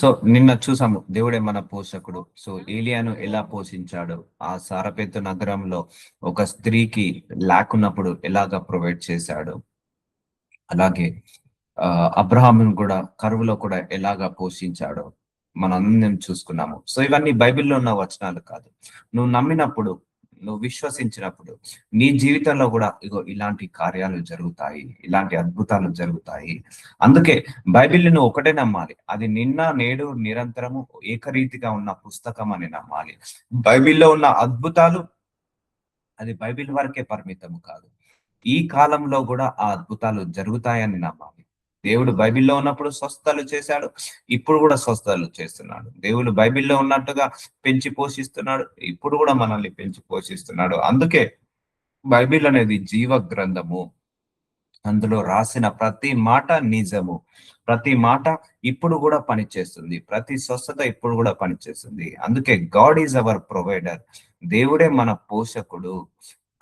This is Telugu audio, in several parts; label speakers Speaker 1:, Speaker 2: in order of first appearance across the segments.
Speaker 1: సో నిన్న చూసాము దేవుడే మన పోషకుడు. సో ఏలియాను ఎలా పోషించాడు, ఆ సారపెత్తు నగరంలో ఒక స్త్రీకి లేకున్నప్పుడు ఎలాగా ప్రొవైడ్ చేశాడు, అలాగే అబ్రహామును కూడా కరువులో కూడా ఎలాగా పోషించాడో మనందరం చూసుకున్నాము. సో ఇవన్నీ బైబిల్లో ఉన్న వచనాలు కాదు. నువ్వు నమ్మినప్పుడు, నువ్వు విశ్వసించినప్పుడు నీ జీవితంలో కూడా ఇగో ఇలాంటి కార్యాలు జరుగుతాయి, ఇలాంటి అద్భుతాలు జరుగుతాయి. అందుకే బైబిల్ని నువ్వు ఒకటే నమ్మాలి, అది నిన్న నేడు నిరంతరము ఏకరీతిగా ఉన్న పుస్తకం అని నమ్మాలి. బైబిల్లో ఉన్న అద్భుతాలు అది బైబిల్ వరకే పరిమితం కాదు, ఈ కాలంలో కూడా ఆ అద్భుతాలు జరుగుతాయని నమ్మాలి. దేవుడు బైబిల్లో ఉన్నప్పుడు స్వస్థతలు చేశాడు, ఇప్పుడు కూడా స్వస్థతలు చేస్తున్నాడు. దేవుడు బైబిల్లో ఉన్నట్టుగా పెంచి పోషిస్తున్నాడు, ఇప్పుడు కూడా మనల్ని పెంచి పోషిస్తున్నాడు. అందుకే బైబిల్ అనేది జీవ గ్రంథము. అందులో రాసిన ప్రతి మాట నిజము, ప్రతి మాట ఇప్పుడు కూడా పనిచేస్తుంది, ప్రతి స్వస్థత ఇప్పుడు కూడా పనిచేస్తుంది. అందుకే గాడ్ ఈజ్ అవర్ ప్రొవైడర్, దేవుడే మన పోషకుడు.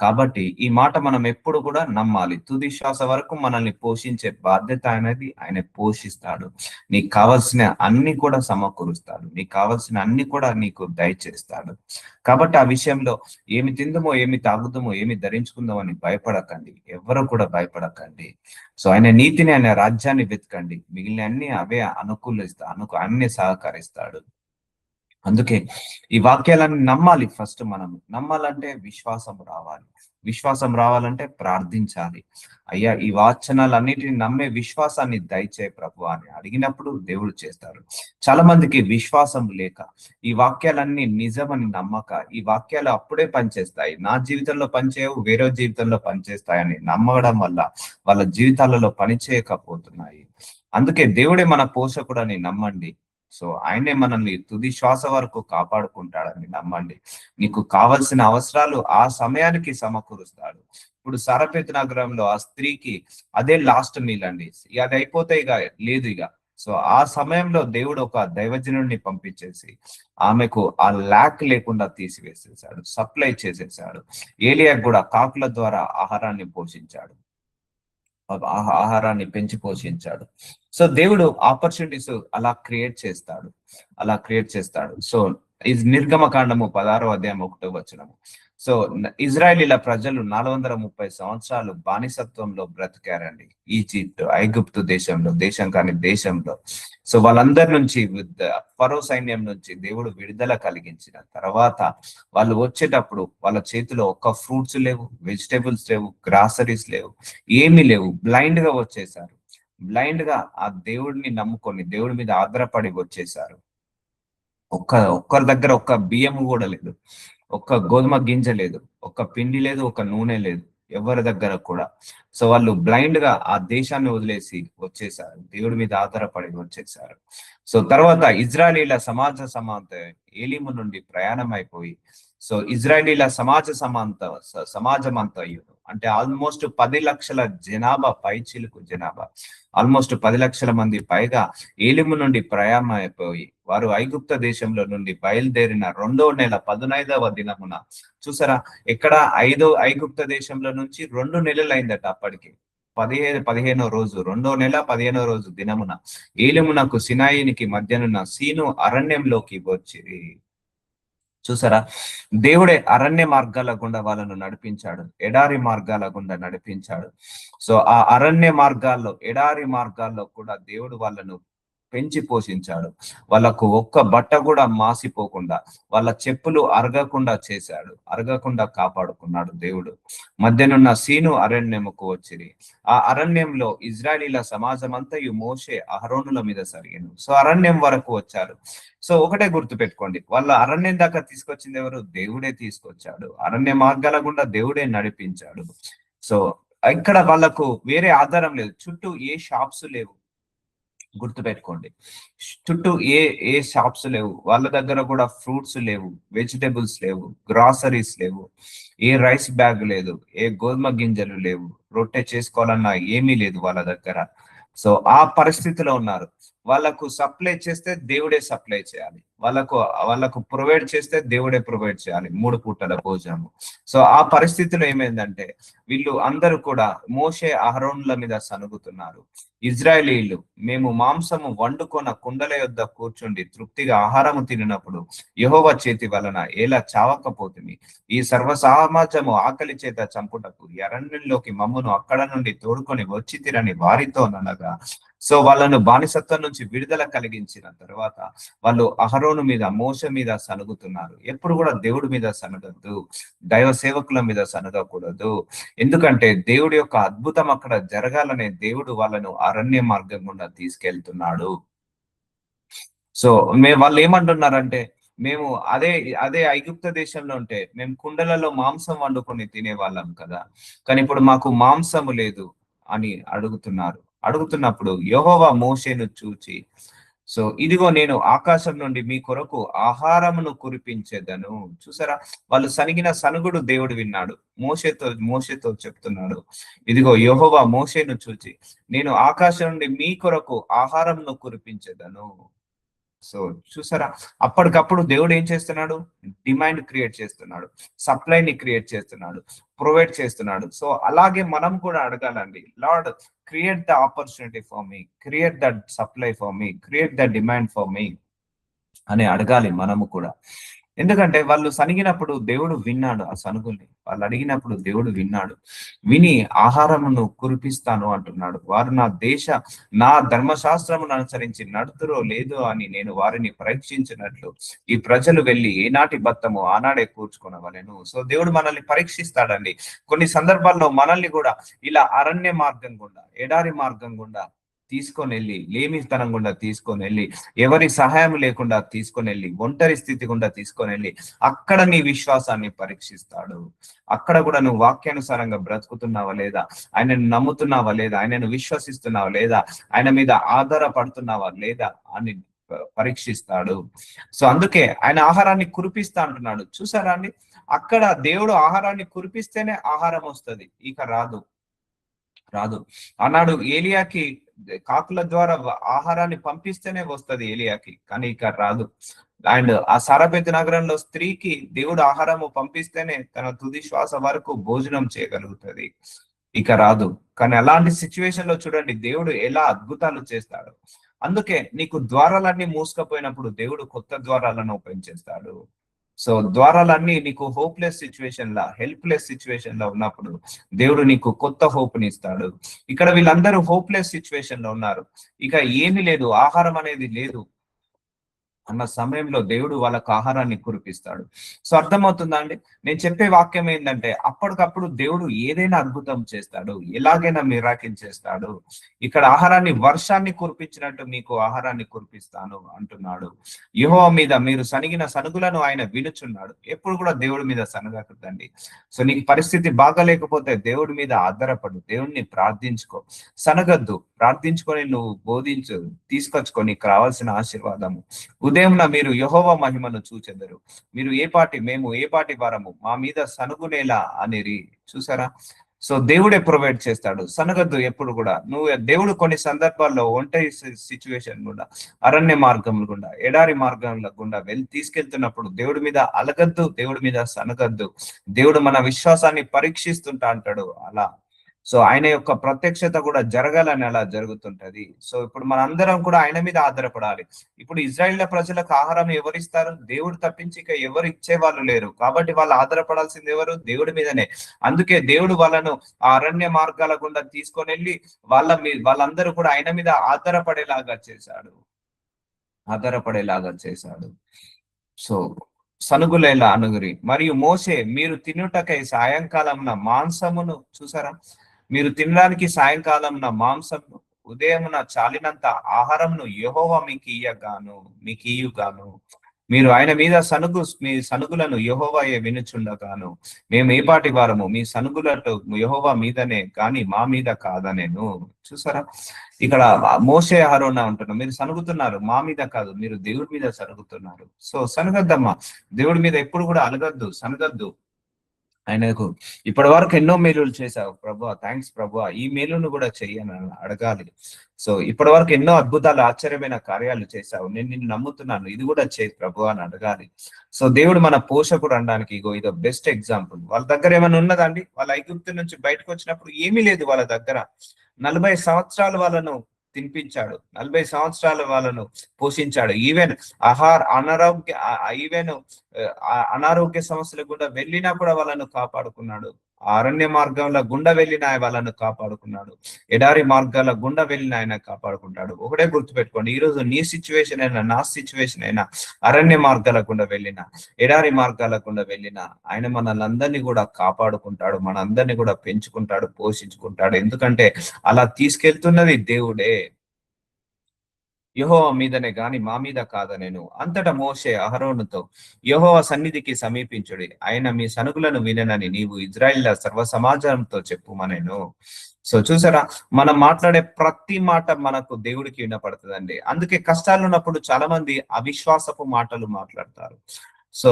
Speaker 1: కాబట్టి ఈ మాట మనం ఎప్పుడు కూడా నమ్మాలి. తుది శ్వాస వరకు మనల్ని పోషించే బాధ్యత అనేది ఆయన పోషిస్తాడు. నీకు కావలసిన అన్ని కూడా సమకూరుస్తాడు, నీకు కావలసిన అన్ని కూడా నీకు దయచేస్తాడు. కాబట్టి ఆ విషయంలో ఏమి తిందుమో, ఏమి తాగుదామో, ఏమి ధరించుకుందామో అని భయపడకండి, ఎవరు కూడా భయపడకండి. సో ఆయన నీతిని, ఆయన రాజ్యాన్ని వెతకండి, మిగిలిన అన్ని అవే అన్ని సహకరిస్తాడు. అందుకే ఈ వాక్యాలను నమ్మాలి. ఫస్ట్ మనం నమ్మాలంటే విశ్వాసం రావాలి, విశ్వాసం రావాలంటే ప్రార్థించాలి. అయ్యా ఈ వాచనాలన్నిటిని నమ్మే విశ్వాసాన్ని దయచే ప్రభు అని అడిగినప్పుడు దేవుడు చేస్తారు. చాలా మందికి విశ్వాసం లేక, ఈ వాక్యాలన్నీ నిజమని నమ్మక, ఈ వాక్యాలు అప్పుడే పనిచేస్తాయి, నా జీవితంలో పనిచేయవు, వేరే జీవితంలో పనిచేస్తాయని నమ్మడం వల్ల వాళ్ళ జీవితాలలో పనిచేయకపోతున్నాయి. అందుకే దేవుడే మన పోషకుడు అని నమ్మండి. సో ఆయనే మనల్ని తుది శ్వాస వరకు కాపాడుకుంటాడని నమ్మండి. నీకు కావలసిన అవసరాలు ఆ సమయానికి సమకూరుస్తాడు. ఇప్పుడు సారపేతు నగరంలో ఆ స్త్రీకి అదే లాస్ట్ మీల్ అండి, అది అయిపోతే ఇక లేదు ఇక. సో ఆ సమయంలో దేవుడు ఒక దైవజనుడిని పంపించేసి ఆమెకు ఆ ల్యాక్ లేకుండా తీసివేసేసాడు, సప్లై చేసేసాడు. ఏలియా కూడా కాకుల ద్వారా ఆహారాన్ని పోషించాడు, ఆహారాన్ని పెంచి పోషించాడు. సో దేవుడు ఆపర్చునిటీస్ అలా క్రియేట్ చేస్తాడు. సో నిర్గమకాండము 16వ అధ్యాయం 1వ వచనము. సో ఇజ్రాయేలీల ప్రజలు 430 సంవత్సరాలు బానిసత్వంలో బ్రతికారండి, ఈజిప్ట్ ఐగుప్తు దేశం కాని దేశంలో. సో వాళ్ళందరి నుంచి ఫరో సైన్యం నుంచి దేవుడు విడుదల కలిగించిన తర్వాత వాళ్ళు వచ్చేటప్పుడు వాళ్ళ చేతిలో ఒక్క ఫ్రూట్స్ లేవు, వెజిటేబుల్స్ లేవు, గ్రాసరీస్ లేవు, ఏమీ లేవు. బ్లైండ్ గా వచ్చేసారు, బ్లైండ్ గా ఆ దేవుడిని నమ్ముకొని దేవుడి మీద ఆధారపడి వచ్చేసారు. ఒక్కరి దగ్గర ఒక్క బియ్యం కూడా లేదు, ఒక్క గోధుమ గింజ లేదు, ఒక్క పిండి లేదు, ఒక్క నూనె లేదు, ఎవరి దగ్గర కూడా. సో వాళ్ళు బ్లైండ్ గా ఆ దేశాన్ని వదిలేసి వచ్చేసారు, దేవుడి మీద ఆధారపడి వచ్చేసారు. సో తర్వాత ఇజ్రాయేలీల ఏలీము నుండి ప్రయాణం అయిపోయి, సో ఇజ్రాయేలీల సమాజం అంతా అంటే ఆల్మోస్ట్ 10 లక్షల జనాభా, పైచిలుకు జనాభా, ఆల్మోస్ట్ 10 లక్షల మంది పైగా ఏలిము నుండి ప్రయాణం అయిపోయి వారు ఐగుప్త దేశంలో నుండి బయలుదేరిన 2వ నెల 15వ దినమున, చూసారా ఎక్కడ ఐగుప్త దేశంలో నుంచి 2 నెలలు అయిందట అప్పటికి. 15వ రోజు, 2వ నెల 15వ రోజు దినమున ఏలిమునకు సినాయినికి మధ్యనున్న సీను అరణ్యంలోకి వచ్చిరి. చూసారా, దేవుడే అరణ్య మార్గాల గుండా వాళ్ళను నడిపించాడు, ఎడారి మార్గాల గుండా నడిపించాడు. సో ఆ అరణ్య మార్గాల్లో, ఎడారి మార్గాల్లో కూడా దేవుడు వాళ్ళను పెంచి పోషించాడు. వాళ్ళకు ఒక్క బట్ట కూడా మాసిపోకుండా, వాళ్ళ చెప్పులు అరగకుండా కాపాడుకున్నాడు దేవుడు. మధ్యనున్న సీను అరణ్యముకు వచ్చిరి. ఆ అరణ్యంలో ఇజ్రాయేలీల సమాజం అంతా మోషే అహరోనుల మీద సరిగాను. సో అరణ్యం వరకు వచ్చారు. సో ఒకటే గుర్తు పెట్టుకోండి, వాళ్ళ అరణ్యం దాకా తీసుకొచ్చింది ఎవరు? దేవుడే తీసుకొచ్చాడు. అరణ్య మార్గాల గుండా దేవుడే నడిపించాడు. సో ఇక్కడ వాళ్ళకు వేరే ఆధారం లేదు, చుట్టూ ఏ షాప్స్ లేవు. గుర్తు పెట్టుకోండి, చుట్టూ ఏ షాప్స్ లేవు, వాళ్ళ దగ్గర కూడా ఫ్రూట్స్ లేవు, వెజిటేబుల్స్ లేవు, గ్రాసరీస్ లేవు, ఏ రైస్ బ్యాగ్ లేదు, ఏ గోధుమ గింజలు లేవు, రొట్టె చేసుకోవాలన్నా ఏమీ లేదు వాళ్ళ దగ్గర. సో ఆ పరిస్థితిలో ఉన్నారు. వాళ్ళకు సప్లై చేస్తే దేవుడే సప్లై చేయాలి, వాళ్ళకు వాళ్ళకు ప్రొవైడ్ చేస్తే దేవుడే ప్రొవైడ్ చేయాలి 3 పూటల భోజనం. సో ఆ పరిస్థితిలో ఏమైందంటే వీళ్ళు అందరూ కూడా మోషే అహరోనుల మీద సనుగుతున్నారు. ఇజ్రాయేలీయులు మేము మాంసము వండుకొన కుండల యొద్ద కూర్చుండి తృప్తిగా ఆహారము తినినప్పుడు యెహోవా చేతి వలన ఎలా చావకపోతుంది. ఈ సర్వ సమాజము ఆకలి చేత చంపుటకు ఈ అరణ్యంలోకి మమ్మును అక్కడ నుండి తోడుకొని వచ్చి తిరని వారితో అనగా, సో వాళ్ళను బానిసత్వం నుంచి విడుదల కలిగించిన తర్వాత వాళ్ళు అహరోను మీద మోషే మీద సనుగుతున్నారు. ఎప్పుడు కూడా దేవుడి మీద సనగద్దు, దైవ సేవకుల మీద సనగకూడదు. ఎందుకంటే దేవుడి యొక్క అద్భుతం అక్కడ జరగాలనే దేవుడు వాళ్ళను అరణ్య మార్గం గుండా తీసుకెళ్తున్నాడు. సో వాళ్ళు ఏమంటున్నారంటే మేము అదే అదే ఐగుప్త దేశంలో ఉంటే మేము కుండలలో మాంసం వండుకొని తినేవాళ్ళం కదా, కానీ ఇప్పుడు మాకు మాంసము లేదు అని అడుగుతున్నప్పుడు యెహోవా మోషేను చూచి, సో ఇదిగో నేను ఆకాశం నుండి మీ కొరకు ఆహారమును కురిపించేదను. చూసారా, వాళ్ళు సనిగిన సనుగుడు దేవుడు విన్నాడు. మోషేతో చెప్తున్నాడు, ఇదిగో యెహోవా మోషేను చూచి నేను ఆకాశం నుండి మీ కొరకు ఆహారమును కురిపించేదను. సో చూసారా, అప్పటికప్పుడు దేవుడు ఏం చేస్తున్నాడు, డిమాండ్ క్రియేట్ చేస్తున్నాడు, సప్లైని క్రియేట్ చేస్తున్నాడు, ప్రొవైడ్ చేస్తున్నాడు. సో అలాగే మనం కూడా అడగాలండి, Lord create the opportunity for me, create the supply for me, create the demand for me అని అడగాలి మనము కూడా. ఎందుకంటే వాళ్ళు సనిగినప్పుడు దేవుడు విన్నాడు ఆ సనుగుల్ని, వాళ్ళు అడిగినప్పుడు దేవుడు విని ఆహారమును కురిపిస్తాను అంటున్నాడు. వారు నా ధర్మశాస్త్రమును అనుసరించి నడుతురో లేదో అని నేను వారిని పరీక్షించినట్లు ఈ ప్రజలు వెళ్ళి ఏనాటి బత్తము ఆనాడే కూర్చుకొనవలెను. సో దేవుడు మనల్ని పరీక్షిస్తాడండి. కొన్ని సందర్భాల్లో మనల్ని కూడా ఇలా అరణ్య మార్గం గుండా, ఎడారి మార్గం గుండా తీసుకొని వెళ్ళి, లేమితనం గుండా తీసుకొని వెళ్ళి, ఎవరి సహాయం లేకుండా తీసుకొని వెళ్ళి, ఒంటరి స్థితి గుండా తీసుకొని వెళ్ళి అక్కడ నీ విశ్వాసాన్ని పరీక్షిస్తాడు. అక్కడ కూడా నువ్వు వాక్యానుసారంగా బ్రతుకుతున్నావా లేదా, ఆయనను నమ్ముతున్నావా లేదా, ఆయనను విశ్వసిస్తున్నావా లేదా, ఆయన మీద ఆధారపడుతున్నావా లేదా అని పరీక్షిస్తాడు. సో అందుకే ఆయన ఆహారాన్ని కురిపిస్తా అంటున్నాడు. చూసారా అండి, అక్కడ దేవుడు ఆహారాన్ని కురిపిస్తేనే ఆహారం వస్తుంది, ఇక రాదు. అన్నాడు ఏలియాకి కాకుల ద్వారా ఆహారాన్ని పంపిస్తేనే వస్తది ఏలియాకి, కానీ ఇక రాదు. అండ్ ఆ సారపేతు నగరంలో స్త్రీకి దేవుడు ఆహారము పంపిస్తేనే తన తుది శ్వాస వరకు భోజనం చేయగలుగుతుంది, ఇక రాదు. కానీ అలాంటి సిచ్యువేషన్ లో చూడండి దేవుడు ఎలా అద్భుతాలు చేస్తాడు. అందుకే నీకు ద్వారాలన్నీ మూసుకపోయినప్పుడు దేవుడు కొత్త ద్వారాలను ఓపెన్ చేస్తాడు. సో ద్వారాలన్నీ నీకు హోప్లెస్ సిచ్యువేషన్ లా, హెల్ప్లెస్ సిచ్యువేషన్ లో ఉన్నప్పుడు దేవుడు నీకు కొత్త హోప్ ని ఇస్తాడు. ఇక్కడ వీళ్ళందరూ హోప్లెస్ సిచ్యువేషన్ లో ఉన్నారు, ఇక ఏమీ లేదు, ఆహారం అనేది లేదు అన్న సమయంలో దేవుడు వాళ్ళకు ఆహారాన్ని కురిపిస్తాడు. సో అర్థమవుతుందా అండి, నేను చెప్పే వాక్యం ఏంటంటే అప్పటికప్పుడు దేవుడు ఏదైనా అద్భుతం చేస్తాడు, ఎలాగైనా మిరాకిల్ చేస్తాడు. ఇక్కడ ఆహారాన్ని వర్షాన్ని కురిపించినట్టు మీకు ఆహారాన్ని కురిపిస్తాను అంటున్నాడు. యెహోవా మీద మీరు సనిగిన సనుగులను ఆయన వినుచున్నాడు. ఎప్పుడు కూడా దేవుడి మీద సనగకూడదండి. సో నీకు పరిస్థితి బాగాలేకపోతే దేవుడి మీద ఆధారపడు, దేవుడిని ప్రార్థించుకో, సనగద్దు, ప్రార్థించుకొని నువ్వు బోధించు, తీసుకొచ్చుకో నీకు రావాల్సిన ఆశీర్వాదము. ఉదయంన మీరు యెహోవా మహిమను చూచెదరు, మేము ఏ పాటి వారము, మా మీద సనుగునేలా అనిరి. చూసారా, సో దేవుడే ప్రొవైడ్ చేస్తాడు, సనగద్దు ఎప్పుడు కూడా. దేవుడు కొన్ని సందర్భాల్లో ఒంటరి సిచ్యువేషన్ గుండా, అరణ్య మార్గం గుండా, ఎడారి మార్గంల గుండా తీసుకెళ్తున్నప్పుడు దేవుడి మీద అలగద్దు, దేవుడి మీద సనగద్దు. దేవుడు మన విశ్వాసాన్ని పరీక్షిస్తుంటా అంటాడు అలా. సో ఆయన యొక్క ప్రత్యక్షత కూడా జరగాలని అలా జరుగుతుంటది. సో ఇప్పుడు మనందరం కూడా ఆయన మీద ఆధారపడాలి. ఇప్పుడు ఇజ్రాయేల్ ప్రజలకు ఆహారం ఎవరిస్తారు, దేవుడు తప్పించి ఇక ఎవరు ఇచ్చే వాళ్ళు లేరు. కాబట్టి వాళ్ళు ఆధారపడాల్సింది ఎవరు, దేవుడి మీదనే. అందుకే దేవుడు వాళ్ళను ఆ అరణ్య మార్గాల గుండా తీసుకొని వెళ్ళి వాళ్ళందరూ కూడా ఆయన మీద ఆధారపడేలాగా చేశాడు. సో సనుగులేలా అనుగురి. మరియు మోసే మీరు తినుటకై సాయంకాలంన మాంసమును, చూసారా, మీరు తినడానికి సాయంకాలంన మాంసమును ఉదయమున చాలినంత ఆహారంను యెహోవా మీకు ఇయ్యుగాను. మీరు ఆయన మీద మీ సనుగులను యెహోవాయే వినుచుండగాను మేము ఏ పాటి వారము, మీ సనుగులతో యెహోవా మీదనే కానీ మా మీద కాదనేను. చూసారా, ఇక్కడ మోషే అహరోను అంటున్నారు, మీరు సనుగుతున్నారు మా మీద కాదు, మీరు దేవుడి మీద సనుగుతున్నారు. సో సనగద్దమ్మా, దేవుడి మీద ఎప్పుడు కూడా అలగద్దు, సనగద్దు. ఆయనకు ఇప్పటి వరకు ఎన్నో మేలులు చేశావు ప్రభు, థ్యాంక్స్ ప్రభు, ఈ మేలును కూడా చెయ్యని అడగాలి. సో ఇప్పటి వరకు ఎన్నో అద్భుతాలు ఆశ్చర్యమైన కార్యాలు చేశావు, నేను నిన్ను నమ్ముతున్నాను, ఇది కూడా చేయి ప్రభు అని అడగాలి. సో దేవుడు మన పోషకుడు అనడానికి ఇగో ఇదో బెస్ట్ ఎగ్జాంపుల్. వాళ్ళ దగ్గర ఏమైనా ఉన్నదండి? వాళ్ళ ఐగుప్తు నుంచి బయటకు వచ్చినప్పుడు ఏమీ లేదు వాళ్ళ దగ్గర. 40 సంవత్సరాలు వాళ్ళను తినిపించాడు, 40 సంవత్సరాలు వాళ్ళను పోషించాడు. ఈవెన్ అనారోగ్య ఈవెన్ అనారోగ్య సమస్యలు కూడా వెళ్ళినా కూడా వాళ్ళను కాపాడుకున్నాడు. అరణ్య మార్గంలో గుండా వెళ్ళిన వాళ్ళను కాపాడుకున్నాడు, ఎడారి మార్గాల గుండా వెళ్ళిన ఆయన కాపాడుకుంటాడు. ఒకటే గుర్తుపెట్టుకోండి, ఈ రోజు నీ సిచ్యువేషన్ అయినా నా సిచ్యువేషన్ అయినా, అరణ్య మార్గాల గుండా వెళ్ళిన, ఎడారి మార్గాల గుండా వెళ్ళిన ఆయన మనల్ని కూడా కాపాడుకుంటాడు, మనందరినీ కూడా పెంచుకుంటాడు, పోషించుకుంటాడు. ఎందుకంటే అలా తీసుకెళ్తున్నది దేవుడే, యెహోవా మీదనే గాని మా మీద కాదనెను. అంతటా మోషే అహరోనుతో, యెహోవా సన్నిధికి సమీపించుడి, ఆయన మీ సనుగులను విననని నీవు ఇజ్రాయిల్ సర్వ సమాజంతో చెప్పుమనెను. సో చూసారా, మనం మాట్లాడే ప్రతి మాట మనకు దేవుడికి వినపడుతుందండి. అందుకే కష్టాలు ఉన్నప్పుడు చాలా మంది అవిశ్వాసపు మాటలు మాట్లాడతారు. సో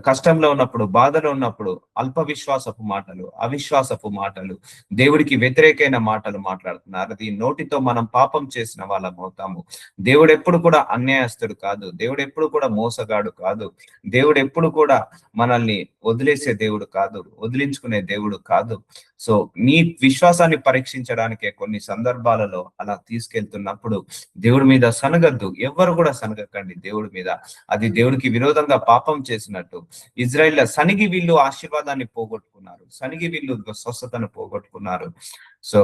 Speaker 1: కష్టంలో ఉన్నప్పుడు, బాధలో ఉన్నప్పుడు అల్ప విశ్వాసపు మాటలు, అవిశ్వాసపు మాటలు, దేవుడికి వ్యతిరేకమైన మాటలు మాట్లాడుతున్నారు. అది నోటితో మనం పాపం చేసిన వాళ్ళం అవుతాము. దేవుడు ఎప్పుడు కూడా అన్యాయస్తుడు కాదు, దేవుడు ఎప్పుడు కూడా మోసగాడు కాదు, దేవుడు ఎప్పుడు కూడా మనల్ని వదిలేసే దేవుడు కాదు, వదిలించుకునే దేవుడు కాదు. సో నీ విశ్వాసాన్ని పరీక్షించడానికే కొన్ని సందర్భాలలో అలా తీసుకెళ్తున్నప్పుడు దేవుడి మీద సనగద్దు, ఎవరు కూడా సనగకండి దేవుడి మీద. అది దేవుడికి విరోధంగా పాపం చేసినట్టు. ఇజ్రాయిల్ సనిగి వీళ్ళు ఆశీర్వాదాన్ని పోగొట్టుకున్నారు, సనిగి వీళ్ళు స్వస్థతను పోగొట్టుకున్నారు. సో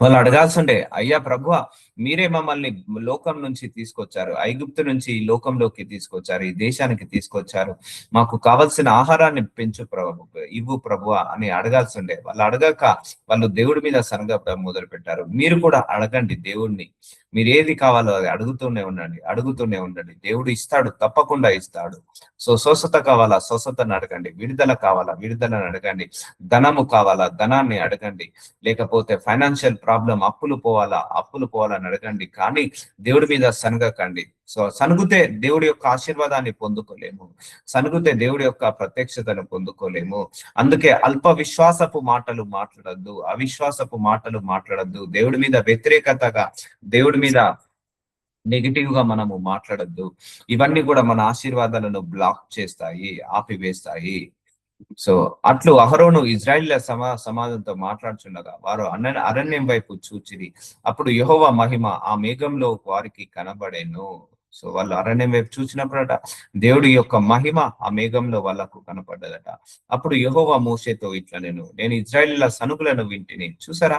Speaker 1: వాళ్ళు అడగాల్సిండే, అయ్యా ప్రభువా, మీరే మమ్మల్ని లోకం నుంచి తీసుకొచ్చారు, ఐగుప్తు నుంచి ఈ లోకంలోకి తీసుకొచ్చారు, ఈ దేశానికి తీసుకొచ్చారు, మాకు కావలసిన ఆహారాన్ని పెంచు ప్రభు, ఇవ్వు ప్రభువా అని అడగాల్సిండే. వాళ్ళు అడగక వాళ్ళు దేవుడి మీద సనగ మొదలు పెట్టారు. మీరు కూడా అడగండి దేవుడిని, మీరు ఏది కావాలో అది అడుగుతూనే ఉండండి, అడుగుతూనే ఉండండి, దేవుడు ఇస్తాడు, తప్పకుండా ఇస్తాడు. సో స్వస్థత కావాలా, స్వస్థతను అడగండి, విడుదల కావాలా, విడుదలను అడగండి, ధనము కావాలా, ధనాన్ని అడగండి, లేకపోతే ఫైనాన్షియల్ ప్రాబ్లం, అప్పులు పోవాలని అడగండి. కానీ దేవుడి మీద సనగకండి. సో సనుగుతే దేవుడి యొక్క ఆశీర్వాదాన్ని పొందుకోలేము, సనుగుతే దేవుడి యొక్క ప్రత్యక్షతను పొందుకోలేము. అందుకే అల్ప విశ్వాసపు మాటలు మాట్లాడద్దు, అవిశ్వాసపు మాటలు మాట్లాడద్దు, దేవుడి మీద వ్యతిరేకతగా, దేవుడి మీద నెగిటివ్ గా మనము మాట్లాడద్దు. ఇవన్నీ కూడా మన ఆశీర్వాదాలను బ్లాక్ చేస్తాయి, ఆపివేస్తాయి. సో అట్లు అహరోను ఇజ్రాయిల్ సమాజంతో మాట్లాడుచుండగా వారు అరణ్యం వైపు చూచిరి. అప్పుడు యెహోవా మహిమ ఆ మేఘంలో వారికి కనబడేను. సో వాళ్ళు అరణ్యం వైపు చూసినప్పుడట దేవుడి యొక్క మహిమ ఆ మేఘంలో వాళ్ళకు కనపడ్డదట. అప్పుడు యెహోవా మోషేతో ఇట్లా, నేను ఇజ్రాయిల్ సనుగులను వింటిని. చూసారా,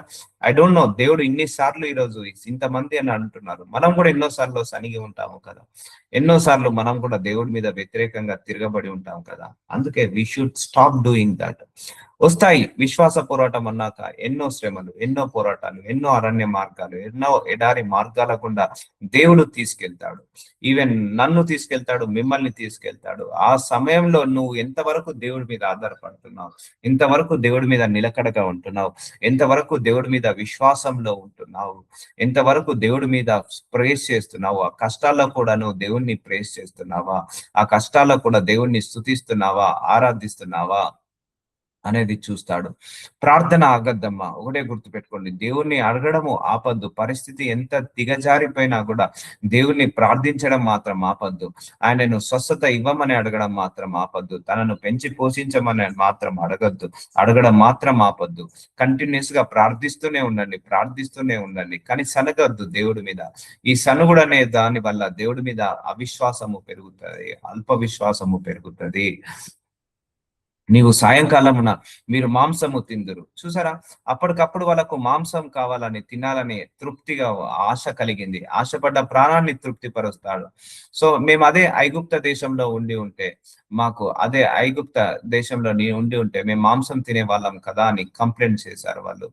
Speaker 1: ఐ డోంట్ నో, దేవుడు ఇన్నిసార్లు ఈరోజు ఇంతమంది అని అంటున్నారు. మనం కూడా ఎన్నోసార్లు సనిగి ఉంటాము కదా, ఎన్నోసార్లు మనం కూడా దేవుడి మీద వ్యతిరేకంగా తిరగబడి ఉంటాం కదా. అందుకే we should stop doing that. వస్తాయి విశ్వాస పోరాటం అన్నాక ఎన్నో శ్రమలు, ఎన్నో పోరాటాలు, ఎన్నో అరణ్య మార్గాలు, ఎన్నో ఎడారి మార్గాల గుండా దేవుడు తీసుకెళ్తాడు. ఈవెన్ నన్ను తీసుకెళ్తాడు, మిమ్మల్ని తీసుకెళ్తాడు. ఆ సమయంలో నువ్వు ఎంతవరకు దేవుడి మీద ఆధారపడుతున్నావు, ఎంతవరకు దేవుడి మీద నిలకడగా ఉంటున్నావు, ఎంతవరకు దేవుడి మీద విశ్వాసంలో ఉంటున్నావు, ఎంతవరకు దేవుడి మీద ప్రేస్ చేస్తున్నావు, ఆ కష్టాల్లో కూడా నువ్వు దేవుణ్ణి ప్రేస్ చేస్తున్నావా, ఆ కష్టాల్లో కూడా దేవుణ్ణి స్తుతిస్తున్నావా, ఆరాధిస్తున్నావా అనేది చూస్తాడు. ప్రార్థన ఆగద్దమ్మా, ఒకటే గుర్తుపెట్టుకోండి, దేవుణ్ణి అడగడము ఆపద్దు. పరిస్థితి ఎంత దిగజారిపోయినా కూడా దేవుణ్ణి ప్రార్థించడం మాత్రం ఆపద్దు. ఆయనను స్వస్థత ఇవ్వమని అడగడం మాత్రం ఆపద్దు. తనను పెంచి పోషించమని మాత్రం అడగడం మాత్రం ఆపద్దు. కంటిన్యూస్ గా ప్రార్థిస్తూనే ఉండండి, కానీ సనగద్దు దేవుడి మీద. ఈ సనుగుడు అనే దాని వల్ల దేవుడి మీద అవిశ్వాసము పెరుగుతుంది, అల్ప విశ్వాసము పెరుగుతుంది. నీవు సాయంకాలమున మీరు మాంసము తిందురు. చూసారా, అప్పటికప్పుడు వాళ్ళకు మాంసం కావాలని, తినాలని తృప్తిగా ఆశ కలిగింది. ఆశపడ్డ ప్రాణాన్ని తృప్తిపరుస్తాడు. సో మేము అదే ఐగుప్త దేశంలో ఉండి ఉంటే, మాకు అదే ఐగుప్త దేశంలో ఉండి ఉంటే మేము మాంసం తినే వాళ్ళం కదా అని కంప్లైంట్ చేశారు వాళ్ళు.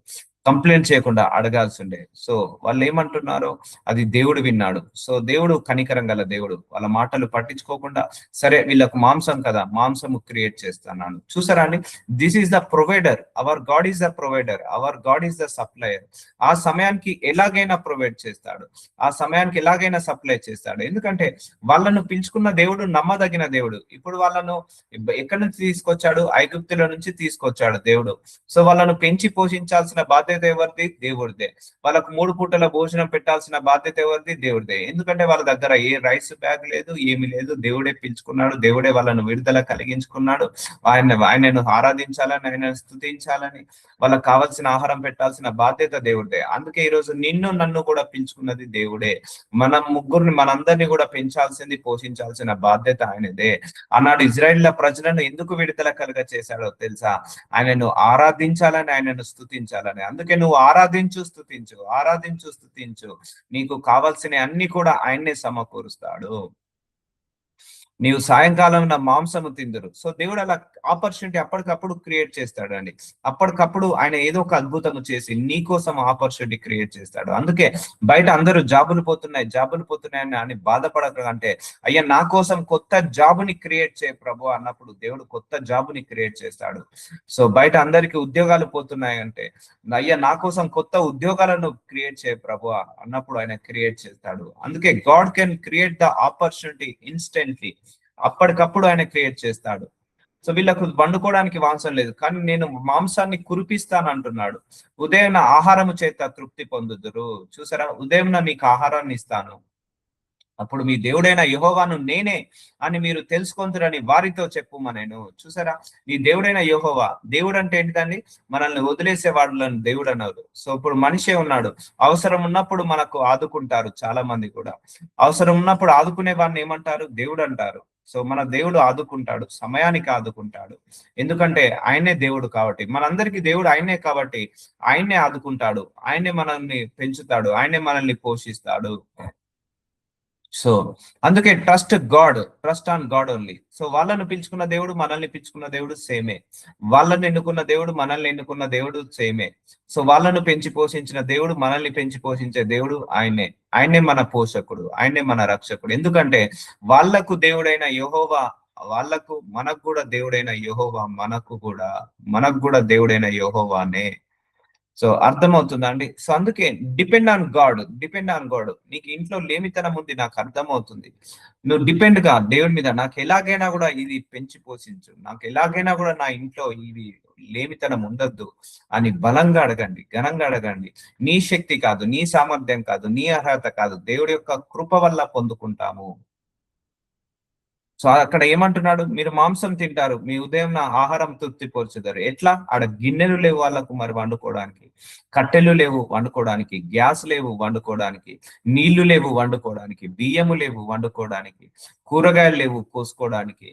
Speaker 1: కంప్లైంట్ చేయకుండా అడగాల్సి ఉండే. సో వాళ్ళు ఏమంటున్నారు, అది దేవుడు విన్నాడు. సో దేవుడు కనికరం గల దేవుడు, వాళ్ళ మాటలు పట్టించుకోకుండా సరే వీళ్ళకు మాంసం కదా, మాంసము క్రియేట్ చేస్తున్నాను. చూసారా అండి, this is the provider, hour God is the provider, hour God is the supplier. ఆ సమయానికి ఎలాగైనా ప్రొవైడ్ చేస్తాడు, ఆ సమయానికి ఎలాగైనా సప్లై చేస్తాడు. ఎందుకంటే వాళ్ళను పిలుచుకున్న దేవుడు నమ్మదగిన దేవుడు. ఇప్పుడు వాళ్ళను ఎక్కడి నుంచి తీసుకొచ్చాడు, ఐగుప్తుల నుంచి తీసుకొచ్చాడు దేవుడు. సో వాళ్ళను పెంచి పోషించాల్సిన బాధ్యత ఎవరిది, దేవుడిదే. వాళ్ళకు 3 పూటల భోజనం పెట్టాల్సిన బాధ్యత ఎవరిది, దేవుడిదే. ఎందుకంటే వాళ్ళ దగ్గర ఏ రైస్ బ్యాగ్ లేదు, ఏమి లేదు. దేవుడే పిలుచుకున్నాడు, దేవుడే వాళ్ళను విడుదల కలిగించుకున్నాడు. ఆయనను ఆరాధించాలని, ఆయనను స్తుతించాలని, వాళ్ళకి కావాల్సిన ఆహారం పెట్టాల్సిన బాధ్యత దేవుడిదే. అందుకే ఈరోజు నిన్ను నన్ను కూడా పిలుచుకున్నది దేవుడే. మనం ముగ్గురిని, మనందరినీ కూడా పెంచాల్సింది, పోషించాల్సిన బాధ్యత ఆయనదే. ఆనాడు ఇజ్రాయిల్ ప్రజలను ఎందుకు విడుదల కలుగ చేశాడో తెలుసా, ఆయనను ఆరాధించాలని, ఆయనను స్తుతించాలని. అందుకే నువ్వు ఆరాధించు, స్తుతించు, ఆరాధించు, స్తుతించు, నీకు కావాల్సిన అన్ని కూడా ఆయన్నే సమకూరుస్తాడు. నీవు సాయంకాలం నా మాంసము తిందురు. సో దేవుడు అలా ఆపర్చునిటీ అప్పటికప్పుడు క్రియేట్ చేస్తాడండి. అప్పటికప్పుడు ఆయన ఏదో ఒక అద్భుతము చేసి నీ కోసం ఆపర్చునిటీ క్రియేట్ చేస్తాడు. అందుకే బయట అందరూ జాబులు పోతున్నాయని అని బాధపడక, అంటే అయ్యా నా కోసం కొత్త జాబుని క్రియేట్ చేయ ప్రభు అన్నప్పుడు దేవుడు కొత్త జాబుని క్రియేట్ చేస్తాడు. సో బయట అందరికి ఉద్యోగాలు పోతున్నాయంటే అయ్యా నా కోసం కొత్త ఉద్యోగాలను క్రియేట్ చేయ ప్రభు అన్నప్పుడు ఆయన క్రియేట్ చేస్తాడు. అందుకే God can create the opportunity instantly. అప్పటికప్పుడు ఆయన క్రియేట్ చేస్తాడు. సో వీళ్ళకు వండుకోవడానికి మాంసం లేదు, కానీ నేను మాంసాన్ని కురిపిస్తాను అంటున్నాడు. ఉదయం ఆహారము చేత తృప్తి పొందుదురు. చూసారా, ఉదయం నీకు ఆహారాన్ని ఇస్తాను, అప్పుడు మీ దేవుడైన యెహోవాను నేనే అని మీరు తెలుసుకొందురని వారితో చెప్పుమనెను. చూసారా, నీ దేవుడైన యెహోవా. దేవుడు అంటే ఏంటిదండి, మనల్ని వదిలేసే వాళ్ళని దేవుడు అన్నారు. సో ఇప్పుడు మనిషే ఉన్నాడు, అవసరం ఉన్నప్పుడు మనకు ఆదుకుంటారు. చాలా మంది కూడా అవసరం ఉన్నప్పుడు ఆదుకునే వాడిని ఏమంటారు, దేవుడు అంటారు. సో మన దేవుడు ఆదుకుంటాడు, సమయానికి ఆదుకుంటాడు. ఎందుకంటే ఆయనే దేవుడు కాబట్టి, మనందరికీ దేవుడు ఆయనే కాబట్టి ఆయన్నే ఆదుకుంటాడు, ఆయనే మనల్ని పెంచుతాడు, ఆయనే మనల్ని పోషిస్తాడు. సో అందుకే trust on God only. So వాళ్ళను పిలుచుకున్న దేవుడు, మనల్ని పిలుచుకున్న దేవుడు సేమే. వాళ్ళని ఎన్నుకున్న దేవుడు, మనల్ని ఎన్నుకున్న దేవుడు సేమే. సో వాళ్ళను పెంచి పోషించిన దేవుడు, మనల్ని పెంచి పోషించే దేవుడు ఆయనే. ఆయనే మన పోషకుడు, ఆయనే మన రక్షకుడు. ఎందుకంటే వాళ్ళకు దేవుడైన యెహోవా, వాళ్ళకు మనకు కూడా దేవుడైన యెహోవా, మనకు కూడా దేవుడైన యెహోవానే. సో అర్థమవుతుందా అండి? సో అందుకే డిపెండ్ ఆన్ గాడ్. నీకు ఇంట్లో లేమితనం ఉంది, నాకు అర్థమవుతుంది. నువ్వు డిపెండ్ గా దేవుడి మీద, నాకు ఎలాగైనా కూడా ఇది పెంచి పోషించు, నాకు ఎలాగైనా కూడా నా ఇంట్లో ఇది లేమితనం ఉండొద్దు అని బలంగా అడగండి, ఘనంగా అడగండి. నీ శక్తి కాదు, నీ సామర్థ్యం కాదు, నీ అర్హత కాదు, దేవుడి యొక్క కృప వల్ల పొందుకుంటాము. సో అక్కడ ఏమంటున్నాడు, మీరు మాంసం తింటారు, మీ ఉదయం నా ఆహారం తృప్తి పోర్చుతారు. ఎట్లా, ఆడ గిన్నెలు లేవు వాళ్ళకు మరి వండుకోవడానికి, కట్టెలు లేవు వండుకోవడానికి, గ్యాస్ లేవు వండుకోవడానికి, నీళ్లు లేవు వండుకోవడానికి, బియ్యము లేవు వండుకోవడానికి, కూరగాయలు లేవు కోసుకోవడానికి,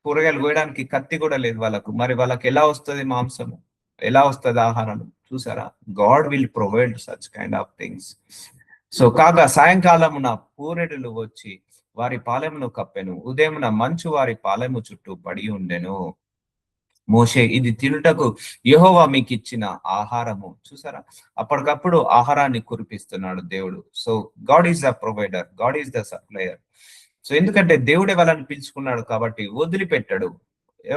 Speaker 1: కూరగాయలు కోయడానికి కత్తి కూడా లేదు వాళ్ళకు. మరి వాళ్ళకి ఎలా వస్తుంది మాంసము, ఎలా వస్తుంది ఆహారం? చూసారా, God will provide such kind of things. So కాగా సాయంకాలమున పూరెడులు వచ్చి వారి పాలెమును కప్పెను, ఉదయమున మంచు వారి పాలెము చుట్టూ పడి ఉండెను. మోషే, ఇది తినుటకు యెహోవా మీకు ఇచ్చిన ఆహారము. చూసారా, అప్పటికప్పుడు ఆహారాన్ని కురిపిస్తున్నాడు దేవుడు. So God is the provider, God is the supplier. So ఎందుకంటే దేవుడే వాళ్ళని పిలుచుకున్నాడు కాబట్టి వదిలిపెట్టాడు.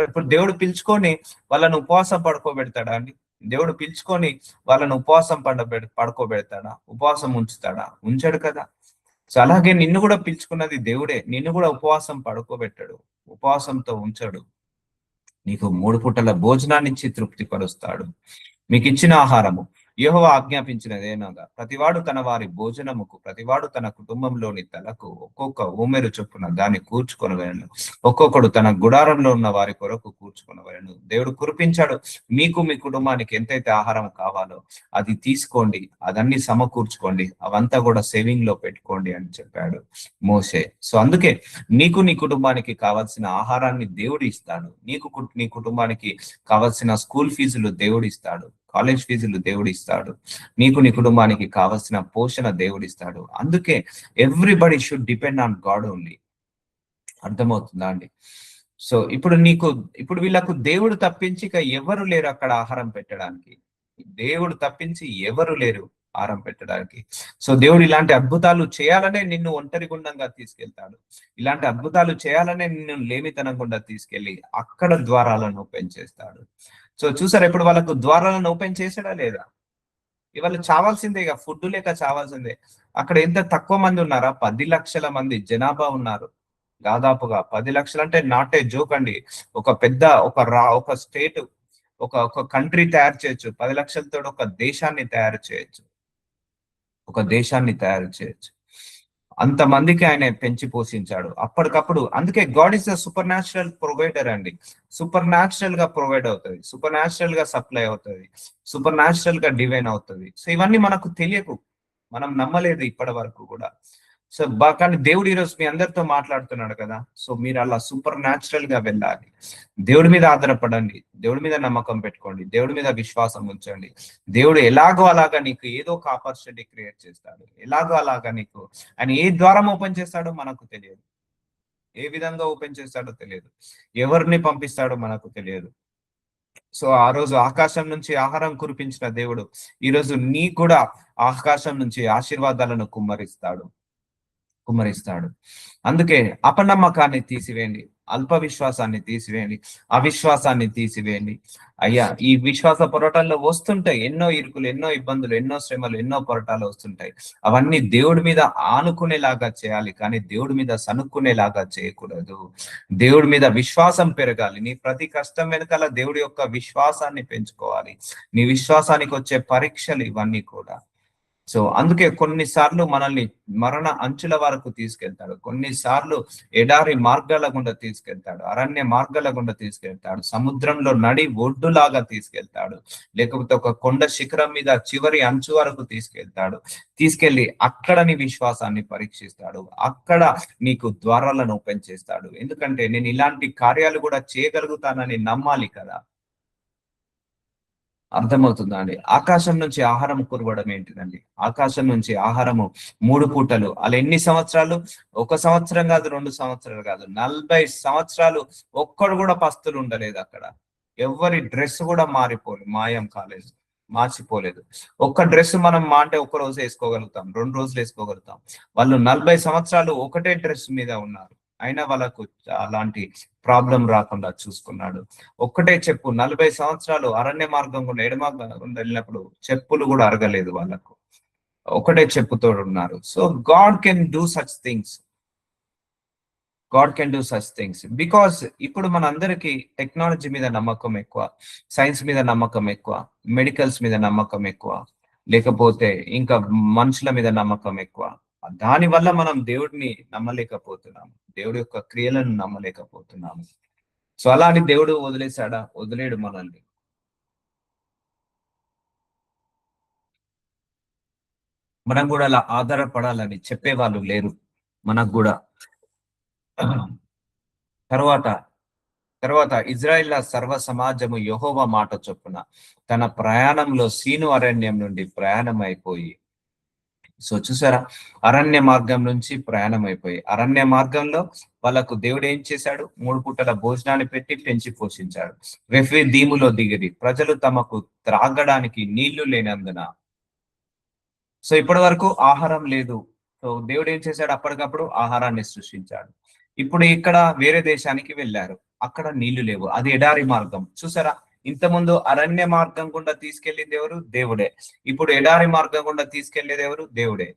Speaker 1: ఇప్పుడు దేవుడు పిలుచుకొని వాళ్ళని ఉపవాసం పడుకోబెడతాడా అండి? దేవుడు పిలుచుకొని వాళ్ళని ఉపవాసం పడుకోబెడతాడా? ఉపవాసం ఉంచుతాడా? ఉంచాడు కదా. సో అలాగే నిన్ను కూడా పిలుచుకున్నది దేవుడే. నిన్ను కూడా ఉపవాసం పడుకోబెట్టాడు, ఉపవాసంతో ఉంచాడు. నీకు 3 పూటల భోజనాన్ని ఇచ్చి తృప్తి పరుస్తాడు. మీకు ఇచ్చిన ఆహారము యెహోవా ఆజ్ఞాపించినదేనగా ప్రతివాడు తన వారి భోజనముకు, ప్రతివాడు తన కుటుంబంలోని తలకు ఒక్కొక్క ఓమెరు చొప్పున దాన్ని కూర్చుకొనవలెను. ఒక్కొక్కడు తన గుడారంలో ఉన్న వారి కొరకు కూర్చుకొనవలెను. దేవుడు కురిపించాడు. మీకు మీ కుటుంబానికి ఎంతైతే ఆహారం కావాలో అది తీసుకోండి, అదన్నీ సమకూర్చుకోండి, అవంతా కూడా సేవింగ్ లో పెట్టుకోండి అని చెప్పాడు మోషే. సో అందుకే నీకు నీ కుటుంబానికి కావాల్సిన ఆహారాన్ని దేవుడు ఇస్తాడు. నీ కుటుంబానికి కావాల్సిన స్కూల్ ఫీజులు దేవుడు ఇస్తాడు, కాలేజ్ ఫీజులు దేవుడు ఇస్తాడు, నీకు నీ కుటుంబానికి కావలసిన పోషణ దేవుడు ఇస్తాడు. అందుకే everybody should depend on God only. అర్థమవుతుందా అండి? సో ఇప్పుడు వీళ్ళకు దేవుడు తప్పించి ఇక ఎవరు లేరు అక్కడ ఆహారం పెట్టడానికి. దేవుడు తప్పించి ఎవరు లేరు ఆహారం పెట్టడానికి. సో దేవుడు ఇలాంటి అద్భుతాలు చేయాలనే నిన్ను ఒంటరి గుండంగా తీసుకెళ్తాడు. ఇలాంటి అద్భుతాలు చేయాలనే నిన్ను లేమితనం గుండా తీసుకెళ్లి అక్కడ ద్వారాలను ఓపెన్ చేస్తాడు. సో చూసారు, ఇప్పుడు వాళ్ళకు ద్వారాలను ఓపెన్ చేసాడా లేదా? ఇవాళ చావాల్సిందే, ఇక ఫుడ్ లేక చావాల్సిందే. అక్కడ ఎంత తక్కువ మంది ఉన్నారా? 10 లక్షల మంది జనాభా ఉన్నారు. దాదాపుగా 10 లక్షలు అంటే నాట్ ఏ జోక్ అండి. ఒక పెద్ద ఒక స్టేట్, ఒక కంట్రీ తయారు చేయొచ్చు. 10 లక్షలతో ఒక దేశాన్ని తయారు చేయొచ్చు. ఒక దేశాన్ని తయారు చేయొచ్చు. అంతమందికి ఆయన పెంచి పోషించాడు అప్పటికప్పుడు. అందుకే God is the super natural provider అండి. సూపర్ న్యాచురల్ గా ప్రొవైడ్ అవుతుంది, సూపర్ న్యాచురల్ గా సప్లై అవుతుంది, సూపర్ న్యాచురల్ గా డివైన్ అవుతుంది. సో ఇవన్నీ మనకు తెలియకు, మనం నమ్మలేదు ఇప్పటి వరకు కూడా. సో కానీ దేవుడు ఈరోజు మీ అందరితో మాట్లాడుతున్నాడు కదా. సో మీరు అలా సూపర్ న్యాచురల్ గా వెళ్ళాలి. దేవుడి మీద ఆధారపడండి, దేవుడి మీద నమ్మకం పెట్టుకోండి, దేవుడి మీద విశ్వాసం ఉంచండి. దేవుడు ఎలాగో అలాగా నీకు ఏదో ఒక ఆపర్చునిటీ క్రియేట్ చేస్తాడు. ఎలాగో అలాగా నీకు ఆయన ఏ ద్వారం ఓపెన్ చేస్తాడో మనకు తెలియదు, ఏ విధంగా ఓపెన్ చేస్తాడో తెలియదు, ఎవరిని పంపిస్తాడో మనకు తెలియదు. సో ఆ రోజు ఆకాశం నుంచి ఆహారం కురిపించిన దేవుడు ఈ రోజు నీకు కూడా ఆకాశం నుంచి ఆశీర్వాదాలను కుమ్మరిస్తాడు. అందుకే అపనమ్మకాన్ని తీసివేయండి, అల్ప విశ్వాసాన్ని తీసివేయండి, అవిశ్వాసాన్ని తీసివేయండి. అయ్యా, ఈ విశ్వాస పోరాటాల్లో వస్తుంటాయి ఎన్నో ఇరుకులు, ఎన్నో ఇబ్బందులు, ఎన్నో శ్రమలు, ఎన్నో పోరాటాలు వస్తుంటాయి. అవన్నీ దేవుడి మీద ఆనుకునేలాగా చేయాలి, కానీ దేవుడి మీద సనుక్కునేలాగా చేయకూడదు. దేవుడి మీద విశ్వాసం పెరగాలి. నీ ప్రతి కష్టం వెనకాల దేవుడి యొక్క విశ్వాసాన్ని పెంచుకోవాలి. నీ విశ్వాసానికి వచ్చే పరీక్షలు ఇవన్నీ కూడా. సో అందుకే కొన్నిసార్లు మనల్ని మరణ అంచుల వరకు తీసుకెళ్తాడు, కొన్నిసార్లు ఎడారి మార్గాల గుండా తీసుకెళ్తాడు, అరణ్య మార్గాల గుండా తీసుకెళ్తాడు, సముద్రంలో నడి ఒడ్డులాగా తీసుకెళ్తాడు, లేకపోతే ఒక కొండ శిఖరం మీద చివరి అంచు వరకు తీసుకెళ్లి అక్కడ నీ విశ్వాసాన్ని పరీక్షిస్తాడు. అక్కడ నీకు ద్వారాలను ఓపెన్ చేస్తాడు. ఎందుకంటే నేను ఇలాంటి కార్యాలు కూడా చేయగలుగుతానని నమ్మాలి కదా. అర్థమవుతుందా అండి? ఆకాశం నుంచి ఆహారం కురవడం ఏంటిదండి? ఆకాశం నుంచి ఆహారము 3 పూటలు, అలా ఎన్ని సంవత్సరాలు? 1 సంవత్సరం కాదు, 2 సంవత్సరాలు కాదు, 40 సంవత్సరాలు ఒక్కడు కూడా పస్తులు ఉండలేదు అక్కడ. ఎవరి డ్రెస్ కూడా మాయం కాలేదు, మార్చిపోలేదు. ఒక్క డ్రెస్ మనం అంటే 1 రోజు వేసుకోగలుగుతాం, 2 రోజులు వేసుకోగలుగుతాం. వాళ్ళు 40 సంవత్సరాలు ఒకటే డ్రెస్ మీద ఉన్నారు, అయినా వాళ్ళకు అలాంటి ప్రాబ్లం రాకుండా చూసుకున్నాడు. ఒక్కటే చెప్పు, 40 సంవత్సరాలు అరణ్య మార్గం గుండా, ఎడమార్గం గుండా వెళ్ళినప్పుడు చెప్పులు కూడా అరగలేదు వాళ్ళకు, ఒకటే చెప్పుతో ఉన్నారు. So God can do such things, because ఇప్పుడు మన అందరికి టెక్నాలజీ మీద నమ్మకం ఎక్కువ, సైన్స్ మీద నమ్మకం ఎక్కువ, మెడికల్స్ మీద నమ్మకం ఎక్కువ, లేకపోతే ఇంకా మనుషుల మీద నమ్మకం ఎక్కువ. దాని వల్ల మనం దేవుడిని నమ్మలేకపోతున్నాము, దేవుడి యొక్క క్రియలను నమ్మలేకపోతున్నాము. సో అలా అని దేవుడు వదిలేశాడా? వదిలేడు మనల్ని. మనం కూడా అలా ఆధారపడాలని చెప్పేవాళ్ళు లేరు మనకు కూడా. తర్వాత తర్వాత ఇజ్రాయిల్ సర్వ సమాజము యెహోవా మాట చొప్పున తన ప్రయాణంలో సీను అరణ్యం నుండి ప్రయాణం అయిపోయి, సో చూసారా, అరణ్య మార్గం నుంచి ప్రయాణం అయిపోయి అరణ్య మార్గంలో వాళ్ళకు దేవుడు ఏం చేశాడు? 3 పూటల భోజనాన్ని పెట్టి పెంచి పోషించాడు. దీములో దిగిరి ప్రజలు తమకు త్రాగడానికి నీళ్లు లేనందున. సో ఇప్పటి వరకు ఆహారం లేదు. సో దేవుడు ఏం చేశాడు? అప్పటికప్పుడు ఆహారాన్ని సృష్టించాడు. ఇప్పుడు ఇక్కడ వేరే దేశానికి వెళ్ళారు, అక్కడ నీళ్లు లేవు, అది ఎడారి మార్గం. చూసారా, ఇంతకుముందు అరణ్య మార్గం గుండా తీసుకెళ్లింది ఎవరు? దేవుడే. ఇప్పుడు ఎడారి మార్గం గుండా తీసుకెళ్లేది ఎవరు? దేవుడే.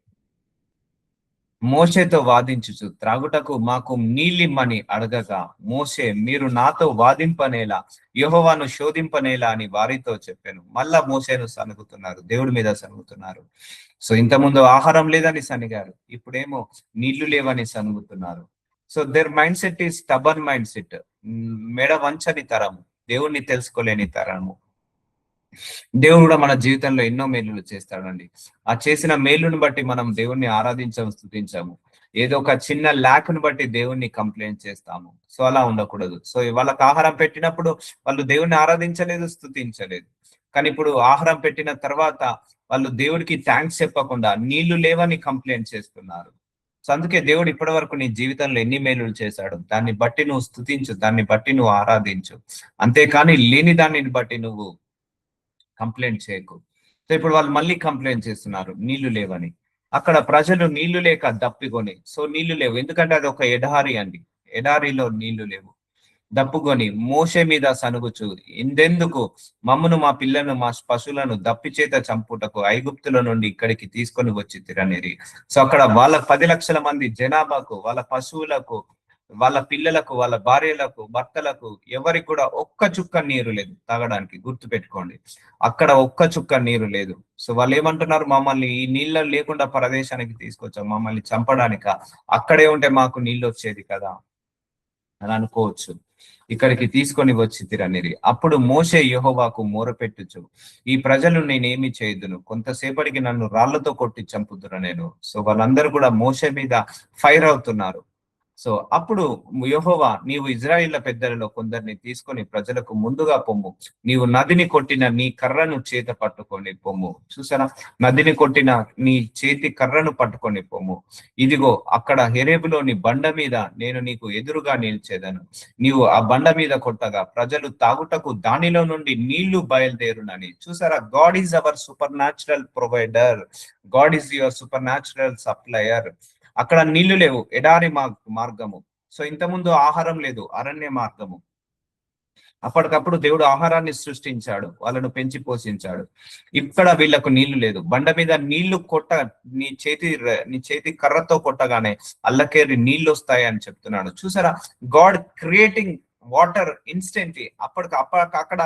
Speaker 1: మోషేతో వాదించుచు త్రాగుటకు మాకు నీళ్ళిమ్మని అడగగా, మోషే మీరు నాతో వాదింపనేలా, యెహోవాను శోధింపనేలా అని వారితో చెప్పాను. మళ్ళా మోషేను సనుగుతున్నారు, దేవుడి మీద సనుగుతున్నారు. సో ఇంతకుముందు ఆహారం లేదని సనిగారు, ఇప్పుడేమో నీళ్లు లేవని సనుగుతున్నారు. So their mind set is stubborn mind set, మెడ వంచని తరము, దేవుణ్ణి తెలుసుకోలేని తరము. దేవుడు కూడా మన జీవితంలో ఎన్నో మేలులు చేస్తాడండి. ఆ చేసిన మేలును బట్టి మనం దేవుణ్ణి ఆరాధించాము, స్తుతించాము. ఏదో ఒక చిన్న ల్యాక్ను బట్టి దేవుణ్ణి కంప్లైంట్ చేస్తాము. సో అలా ఉండకూడదు. సో వాళ్ళకి ఆహారం పెట్టినప్పుడు వాళ్ళు దేవుణ్ణి ఆరాధించలేదు, స్తుతించలేదు. కానీ ఇప్పుడు ఆహారం పెట్టిన తర్వాత వాళ్ళు దేవుడికి థ్యాంక్స్ చెప్పకుండా నీళ్లు లేవని కంప్లైంట్ చేస్తున్నారు. సో అందుకే దేవుడు ఇప్పటి వరకు నీ జీవితంలో ఎన్ని మేలులు చేశాడు, దాన్ని బట్టి నువ్వు స్తుతించు, దాన్ని బట్టి నువ్వు ఆరాధించు. అంతేకాని లేని దానిని బట్టి నువ్వు కంప్లైంట్ చేయకు. సో ఇప్పుడు వాళ్ళు మళ్ళీ కంప్లైంట్ చేస్తున్నారు నీళ్లు లేవని. అక్కడ ప్రజలు నీళ్లు లేక దప్పికొని, సో నీళ్లు లేవు ఎందుకంటే అది ఒక ఎడారి అండి, ఎడారిలో నీళ్లు లేవు. దప్పుకొని మోషే మీద సనుగుచు, ఇందెందుకు మమ్మను మా పిల్లను మా పశువులను దప్పి చేత చంపుటకు ఐగుప్తుల నుండి ఇక్కడికి తీసుకొని వచ్చి తిరనేరి. సో అక్కడ వాళ్ళ 10 లక్షల మంది జనాభాకు, వాళ్ళ పశువులకు, వాళ్ళ పిల్లలకు, వాళ్ళ భార్యలకు, భర్తలకు ఎవరికి కూడా ఒక్క చుక్క నీరు లేదు తాగడానికి. గుర్తు పెట్టుకోండి, అక్కడ ఒక్క చుక్క నీరు లేదు. సో వాళ్ళు ఏమంటున్నారు, మమ్మల్ని ఈ నీళ్ళ లేకుండా ప్రదేశానికి తీసుకొచ్చాం, మమ్మల్ని చంపడానిక, అక్కడే ఉంటే మాకు నీళ్ళు వచ్చేది కదా అని అనుకోవచ్చు. ఇక్కడికి తీసుకొని వచ్చి తిరనిరి. అప్పుడు మోషే యెహోవాకు మొరపెట్టుచు, ఈ ప్రజలు నేనేమి చేయదును, కొంతసేపటికి నన్ను రాళ్లతో కొట్టి చంపుతున్నా నేను. సో వాళ్ళందరూ కూడా మోషే మీద ఫైర్ అవుతున్నారు. సో అప్పుడు యెహోవా, నీవు ఇజ్రాయిల్ల పెద్దలలో కొందరిని తీసుకొని ప్రజలకు ముందుగా పొమ్ము, నీవు నదిని కొట్టిన నీ కర్రను చేత పట్టుకొని పొమ్ము. చూసారా, నదిని కొట్టిన నీ చేతి కర్రను పట్టుకొని పొమ్ము. ఇదిగో అక్కడ హెరేబులోని బండ మీద నేను నీకు ఎదురుగా నిలిచేదను, నీవు ఆ బండ మీద కొట్టగా ప్రజలు తాగుటకు దానిలో నుండి నీళ్లు బయలుదేరునని. చూసారా, God is our super natural provider, God is you're super natural supplier. అక్కడ నీళ్లు లేవు, ఎడారి మార్గము. సో ఇంతకుముందు ఆహారం లేదు, అరణ్య మార్గము. అప్పటికప్పుడు దేవుడు ఆహారాన్ని సృష్టించాడు, వాళ్ళను పెంచి పోషించాడు. ఇక్కడ వీళ్ళకు నీళ్లు లేదు. బండ మీద నీళ్లు నీ చేతి కర్రతో కొట్టగానే అల్లకేరి నీళ్లు వస్తాయి అని చెప్తున్నాడు. చూసారా, గాడ్ క్రియేటింగ్ వాటర్ ఇన్స్టెంట్లీ. అక్కడ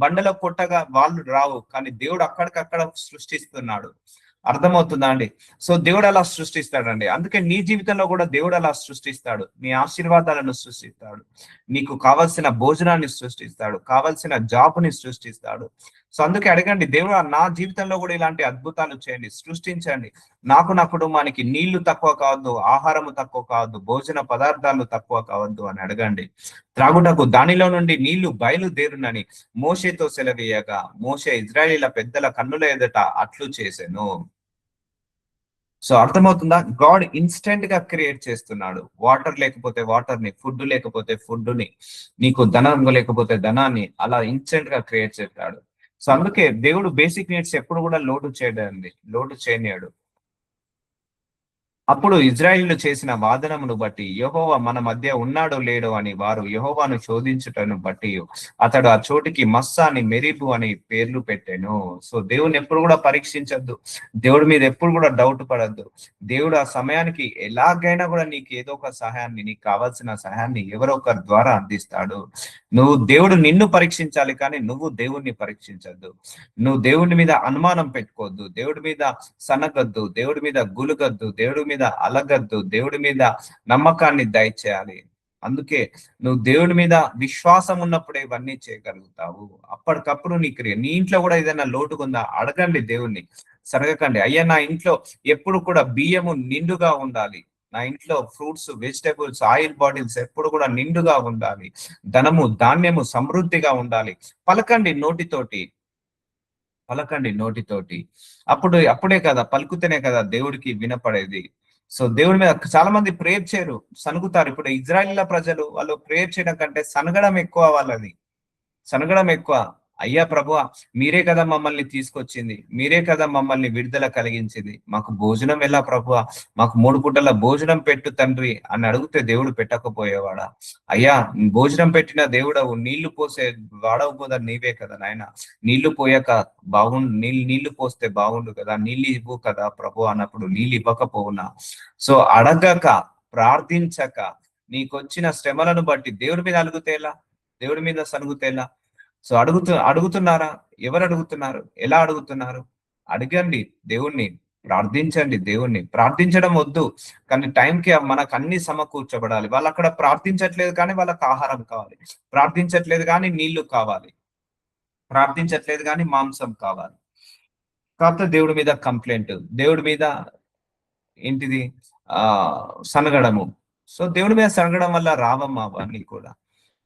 Speaker 1: బండలో కొట్టగా వాళ్ళు రావు, కానీ దేవుడు అక్కడికక్కడ సృష్టిస్తున్నాడు. అర్థమవుతుందా అండి? సో దేవుడు అలా సృష్టిస్తాడండి. అందుకే నీ జీవితంలో కూడా దేవుడు అలా సృష్టిస్తాడు. నీ ఆశీర్వాదాలను సృష్టిస్తాడు, నీకు కావాల్సిన భోజనాన్ని సృష్టిస్తాడు, కావాల్సిన జాబ్ని సృష్టిస్తాడు. సో అందుకే అడగండి, దేవుడు నా జీవితంలో కూడా ఇలాంటి అద్భుతాలు చేయండి, సృష్టించండి. నాకు, నా కుటుంబానికి నీళ్లు తక్కువ కావద్దు, ఆహారము తక్కువ కావద్దు, భోజన పదార్థాలు తక్కువ కావద్దు అని అడగండి. త్రాగుటకు దానిలో నుండి నీళ్లు బయలుదేరునని మోషేతో సెలవీయగా మోషే ఇజ్రాయేలీల పెద్దల కన్నుల ఎదుట అట్లు చేసెను. సో అర్థమవుతుందా? గాడ్ ఇన్స్టెంట్ గా క్రియేట్ చేస్తున్నాడు. వాటర్ లేకపోతే వాటర్ ని, ఫుడ్ లేకపోతే ఫుడ్ ని, నీకు ధనం లేకపోతే ధనాన్ని అలా ఇన్స్టెంట్ గా క్రియేట్ చేస్తాడు. సో అందుకే దేవుడు బేసిక్ నీడ్స్ ఎప్పుడు కూడా లోటు చేయనియాడు. అప్పుడు ఇజ్రాయిలు చేసిన వాదనమును బట్టి యెహోవా మన మధ్య ఉన్నాడో లేడో అని వారు యెహోవాను శోధించుటను బట్టి అతడు ఆ చోటికి మస్సా అని, మెరీబు అని పేర్లు పెట్టాను. సో దేవుని ఎప్పుడు కూడా పరీక్షించద్దు, దేవుడి మీద ఎప్పుడు కూడా డౌట్ పడద్దు. దేవుడు ఆ సమయానికి ఎలాగైనా కూడా నీకు ఏదో ఒక సహాయాన్ని, నీకు కావాల్సిన సహాయాన్ని ఎవరో ఒకరి ద్వారా అందిస్తాడు. దేవుడు నిన్ను పరీక్షించాలి, కానీ నువ్వు దేవుణ్ణి పరీక్షించద్దు. నువ్వు దేవుడి మీద అనుమానం పెట్టుకోవద్దు, దేవుడి మీద సనగద్దు, దేవుడి మీద గులుగద్దు, దేవుడి మీద అలగద్దు, దేవుడి మీద నమ్మకాన్ని దయచేయాలి. అందుకే నువ్వు దేవుడి మీద విశ్వాసం ఉన్నప్పుడే ఇవన్నీ చేయగలుగుతావు. అప్పటికప్పుడు నీ ఇంట్లో కూడా ఏదైనా లోటుకుందా అడగండి దేవుణ్ణి, సరగకండి. అయ్యా నా ఇంట్లో ఎప్పుడు కూడా బియ్యము నిండుగా ఉండాలి, నా ఇంట్లో ఫ్రూట్స్, వెజిటబుల్స్, ఆయిల్ బాటిల్స్ ఎప్పుడు కూడా నిండుగా ఉండాలి, ధనము ధాన్యము సమృద్ధిగా ఉండాలి. పలకండి నోటితోటి, అప్పుడే కదా, పలుకుతేనే కదా దేవుడికి వినపడేది. సో దేవుడి మీద చాలా మంది ప్రేయర్ చేయరు, సనుగుతారు. ఇప్పుడు ఇజ్రాయిల్ ప్రజలు, వాళ్ళు ప్రేయర్ చేయడం కంటే సనగడం ఎక్కువ, వాళ్ళది సనగడం ఎక్కువ. అయ్యా ప్రభువా, మీరే కదా మమ్మల్ని తీసుకొచ్చింది, మీరే కదా మమ్మల్ని విడుదల కలిగించింది, మాకు భోజనం ఎలా ప్రభువా, మాకు 3 పూటల భోజనం పెట్టు తండ్రి అని అడిగితే దేవుడు పెట్టకపోయేవాడా? అయ్యా భోజనం పెట్టిన దేవుడవు, నీళ్లు పోసే వాడవు కూడా నీవే కదా నాయన, నీళ్లు పోయాక నీళ్లు పోస్తే బాగుండు కదా, నీళ్ళు ఇవ్వు కదా ప్రభు అన్నప్పుడు నీళ్ళు ఇవ్వకపోవునా? సో అడగక, ప్రార్థించక, నీకొచ్చిన శ్రమలను బట్టి దేవుడి మీద అలుగుతేలా, దేవుడి మీద సనుగుతేలా? సో అడుగుతున్నారా? ఎవరు అడుగుతున్నారు? ఎలా అడుగుతున్నారు? అడగండి దేవుణ్ణి, ప్రార్థించండి దేవుణ్ణి. ప్రార్థించడం వద్దు, కానీ టైంకి మనకు అన్ని సమకూర్చబడాలి. వాళ్ళు అక్కడ ప్రార్థించట్లేదు కానీ వాళ్ళకి ఆహారం కావాలి, ప్రార్థించట్లేదు కానీ నీళ్లు కావాలి, ప్రార్థించట్లేదు కానీ మాంసం కావాలి. కాకపోతే దేవుడి మీద కంప్లైంట్, దేవుడి మీద ఏంటిది సనగడము. సో దేవుడి మీద సనగడం వల్ల రావమ్మా అవన్నీ కూడా.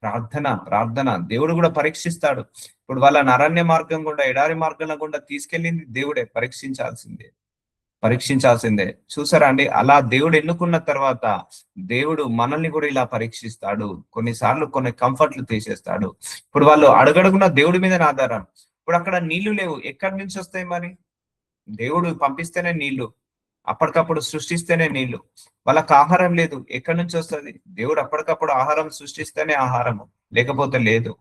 Speaker 1: ప్రార్థన దేవుడు కూడా పరీక్షిస్తాడు. ఇప్పుడు వాళ్ళని అరణ్య మార్గం గుండా, ఎడారి మార్గంలో గుండా తీసుకెళ్ళింది దేవుడే, పరీక్షించాల్సిందే. చూసారా అండి, అలా దేవుడు ఎన్నుకున్న తర్వాత దేవుడు మనల్ని కూడా ఇలా పరీక్షిస్తాడు. కొన్నిసార్లు కొన్ని కంఫర్ట్లు తీసేస్తాడు. ఇప్పుడు వాళ్ళు అడుగడుగున దేవుడి మీద ఆధారం, ఇప్పుడు అక్కడ నీళ్లు లేవు, ఎక్కడి నుంచి వస్తాయి మరి? దేవుడు పంపిస్తేనే నీళ్లు, అప్పటికప్పుడు సృష్టిస్తేనే నీళ్లు. వాళ్ళకి ఆహారం లేదు, ఎక్కడి నుంచి వస్తుంది? దేవుడు అప్పటికప్పుడు ఆహారం సృష్టిస్తేనే ఆహారము, లేకపోతే లేదు.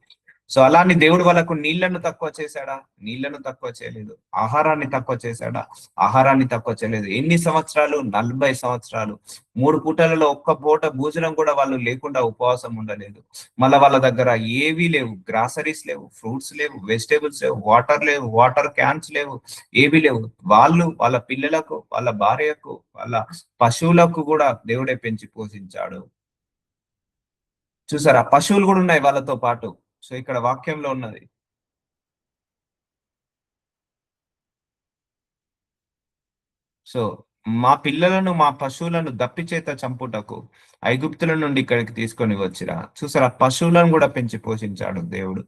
Speaker 1: సో అలా అని దేవుడు వాళ్ళకు నీళ్లను తక్కువ చేశాడా? నీళ్లను తక్కువ చేయలేదు. ఆహారాన్ని తక్కువ చేశాడా? ఆహారాన్ని తక్కువ చేయలేదు. ఎన్ని సంవత్సరాలు? 40 సంవత్సరాలు. 3 పూటలలో ఒక్క పూట భోజనం కూడా వాళ్ళు లేకుండా ఉపవాసం ఉండలేదు. మళ్ళీ వాళ్ళ దగ్గర ఏవీ లేవు, గ్రాసరీస్ లేవు, ఫ్రూట్స్ లేవు, వెజిటేబుల్స్ లేవు, వాటర్ లేవు, వాటర్ క్యాన్స్ లేవు, ఏవీ లేవు. వాళ్ళు వాళ్ళ పిల్లలకు, వాళ్ళ భార్యకు, వాళ్ళ పశువులకు కూడా దేవుడే పెంచి పోషించాడు. చూసారా, పశువులు కూడా ఉన్నాయి వాళ్ళతో పాటు. సో ఇక్కడ వాక్యంలో ఉన్నది. సో మా పిల్లలను, మా పశువులను దప్పి చేత చంపుటకు ఐగుప్తుల నుండి ఇక్కడికి తీసుకొని వచ్చిరా. చూసారా, పశువులను కూడా పెంచి పోషించాడు దేవుడు.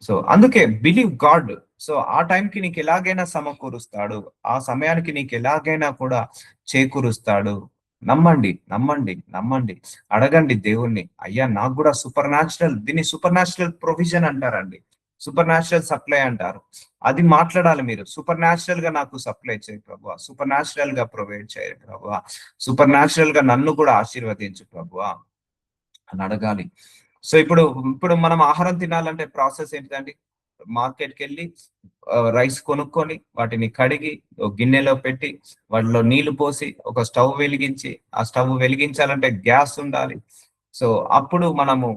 Speaker 1: సో అందుకే బిలీవ్ గాడ్. సో ఆ టైంకి నీకు ఎలాగైనా సమకూరుస్తాడు, ఆ సమయానికి నీకు ఎలాగైనా కూడా చేకూరుస్తాడు. నమ్మండి, నమ్మండి, నమ్మండి. అడగండి దేవుణ్ణి, అయ్యా నాకు కూడా సూపర్ న్యాచురల్, దీన్ని సూపర్ న్యాచురల్ ప్రొవిజన్ అంటారండి, సూపర్ న్యాచురల్ సప్లై అంటారు. అది మాట్లాడాలి మీరు. సూపర్ న్యాచురల్ గా నాకు సప్లై చేయి ప్రభువా, సూపర్ న్యాచురల్ గా ప్రొవైడ్ చేయి ప్రభువా, సూపర్ న్యాచురల్ గా నన్ను కూడా ఆశీర్వదించు ప్రభువా అని అడగాలి. సో ఇప్పుడు ఇప్పుడు మనం ఆహారం తినాలంటే ప్రాసెస్ ఏంటిదండి? మార్కెట్కి వెళ్ళి రైస్ కొనుక్కొని వాటిని కడిగి ఒక గిన్నెలో పెట్టి వాటిలో నీళ్లు పోసి ఒక స్టవ్ వెలిగించి, ఆ స్టవ్ వెలిగించాలంటే గ్యాస్ ఉండాలి. సో అప్పుడు మనము